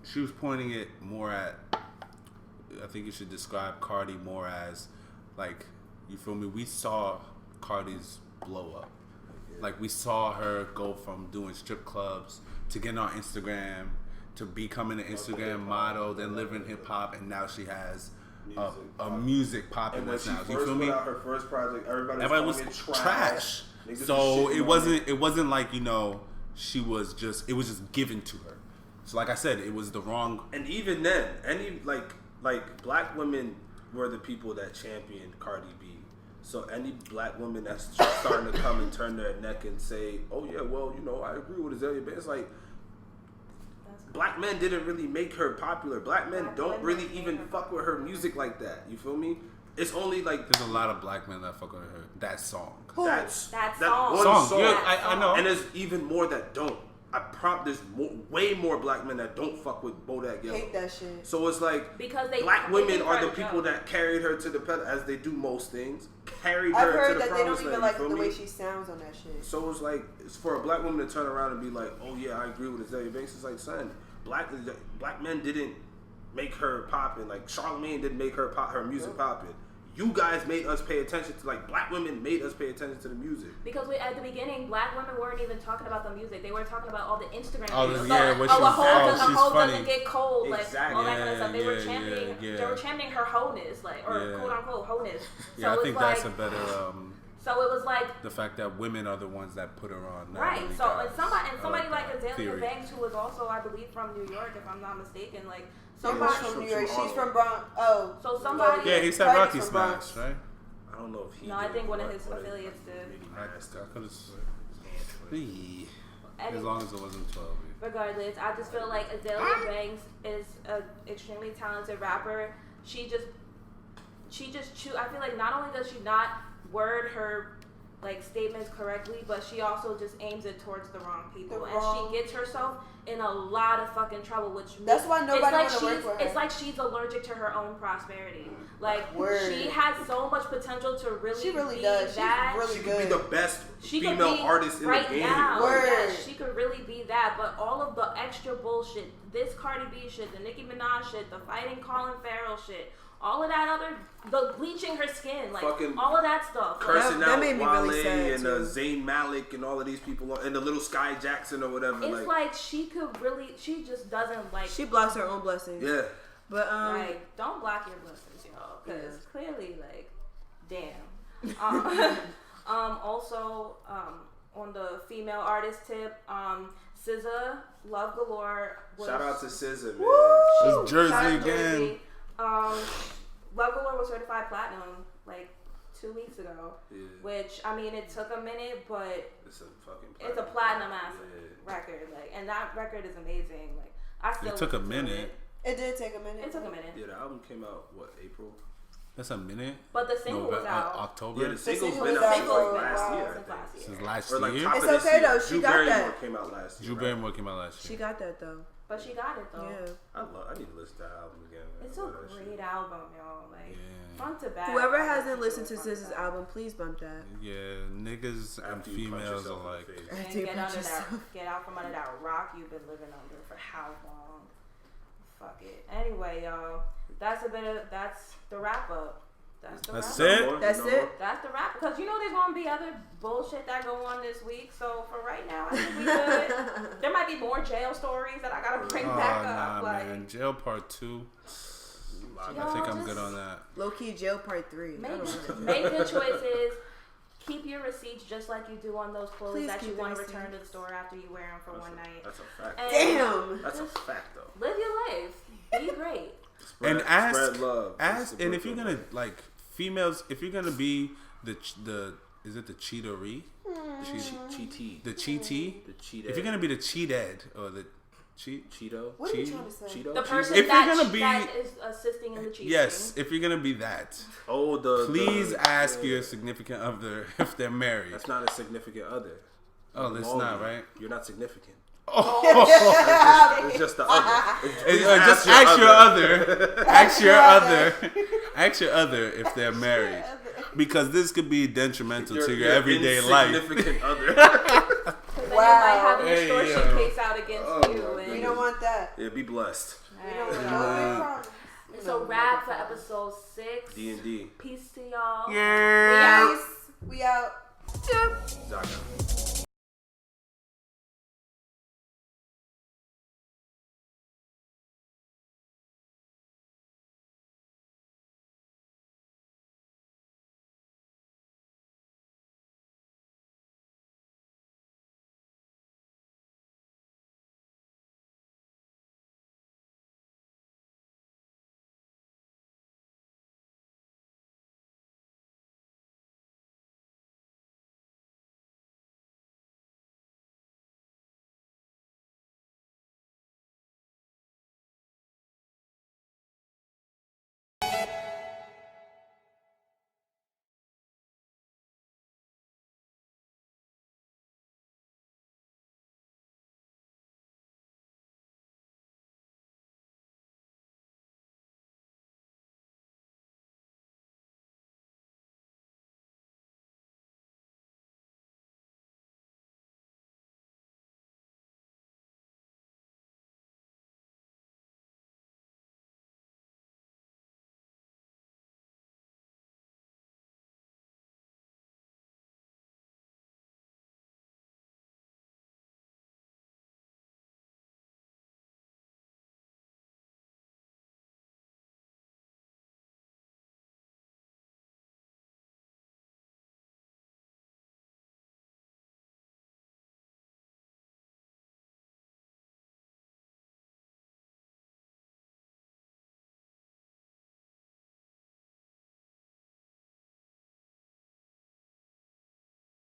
she was pointing it more at, I think you should describe Cardi more as, like, you feel me? We saw Cardi's blow up. Like, we saw her go from doing strip clubs to getting on Instagram to becoming an Instagram model, then living hip hop, and now she has a music popping right now. You feel me? Out her first project, everybody was trash. So it wasn't like, you know, it was just given to her. So like I said, it was the wrong. And even then, any like black women were the people that championed Cardi B. So any black woman that's starting to come and turn their neck and say, "Oh yeah, well, you know, I agree with Azalea," but it's like black men didn't really make her popular. Black men don't really even fuck with her music like that. You feel me? It's only like there's a lot of black men that fuck with her. That song. That song. song. Yeah, I know. And there's even more that don't. There's way more black men that don't fuck with Bodak Yellow. Hate that shit. So it's like because black women are the people that carried her to the pedal, as they do most things. Carried I've her heard to the that they don't promised even land, like you the feel way me? she sounds on that shit. So it's like, it's for a black woman to turn around and be like, "Oh yeah, I agree with Azalea Banks." It's like, son, black men didn't make her poppin'. Like Charlamagne didn't make her music poppin'. You guys made us pay attention to, like, black women made us pay attention to the music. Because at the beginning, black women weren't even talking about the music. They were talking about all the Instagram videos. She's hoe funny. doesn't get cold, Exactly. like all that kind of stuff. They were championing, they were championing her wholeness, like, or quote unquote wholeness. Yeah, so I think that's a better. So it was like the fact that women are the ones that put her on. Right. Really So and somebody like that Azalea theory. Banks, who was also, I believe, from New York, if I'm not mistaken, like Somebody from New York. She's from Bronx. Oh. So somebody. Yeah, he said Cardi's Rocky from Smash, Bronx. right? I don't know if he. No, I think one of his affiliates did. I could have. As long as it wasn't 12. Regardless, I just feel like Azalea Banks is an extremely talented rapper. She just I feel like not only does she not word her like statements correctly, but she also just aims it towards the wrong people, and she gets herself in a lot of fucking trouble. That's why nobody wants to work with her. It's like she's allergic to her own prosperity. Like Word. she has so much potential to really. She really be does. that. She's really She good. could be the best She female could be artist in right the game. now. Word. Yes, she could really be that. But all of the extra bullshit, this Cardi B shit, the Nicki Minaj shit, the fighting Colin Farrell shit, all of that the bleaching her skin, like Fucking all of that stuff. Cursing that out made me Wale really sad, and too. Zayn Malik and all of these people, and the little Sky Jackson or whatever. It's like she could really, she just doesn't like. She blocks her own blessings. Yeah. But Like, don't block your blessings, y'all, because clearly, like, damn. Also, on the female artist tip, SZA, Love Galore. Shout out to SZA, man. It's Jersey Shout out again. Jersey. Love Galore was certified platinum like 2 weeks ago, which I mean it took a minute, but It's a fucking. it's a platinum ass record, like, and that record is amazing. Like, I still It took a listen to minute. it did take a minute. It took a minute, Yeah, the album came out April. That's a minute. but the single was out. October. Yeah, the single's single been was out out since for like last a year. while. I Since think. last year. Since last Or like year. top It's of this okay, year. though. She Drew got Barrymore that. came out last year. Drew right? Barrymore came out last She year. got that though. But she got it though. Yeah. I need to listen to that album again. Man. It's a great album, y'all. Like, Yeah. front to back. Whoever I hasn't listen listened to to it front SZA's back. album, please bump that. Yeah, niggas and After you punch females yourself are in like. the face. I And did get punch under that. yourself. Get out from under that rock you've been living under for how long? Fuck it. Anyway, y'all, that's the wrap up. That's wrap it? up. more? That's No it? more? That's the wrap, because you know there's gonna be other bullshit that go on this week. So for right now, I think we good. There might be more jail stories that I gotta bring back up. Like, man. Jail Part 2. I think I'm good on that. Low key jail part 3. make good choices. Keep your receipts just like you do on those clothes Please that you keep the want to return to the receipts. store after you wear them for one night. That's a fact. And Damn. That's a just fact, though. live your life. Be great. And Spread love. and if you're gonna like females, if you're gonna be the is it the cheatery? Cheaty. The cheatee? The cheat. If you're gonna be the cheated or the Cheeto. What are you trying to say? Cheeto. The person If that, you're gonna be- that is assisting in the cheating. yes, if you're gonna be that, Oh, please ask your significant other if they're married. That's not a significant other. Oh, that's Belong not to you. right. You're not significant. It's just the other. Just ask your other. Ask your other. Ask your other if they're married, because this could be detrimental to your everyday life. Significant other. Then you might have an extortion case out against you. And We don't want that. Yeah, be blessed. We don't want so wrap for episode 6. D&D. Peace to y'all. Yeah. We out. Zaga.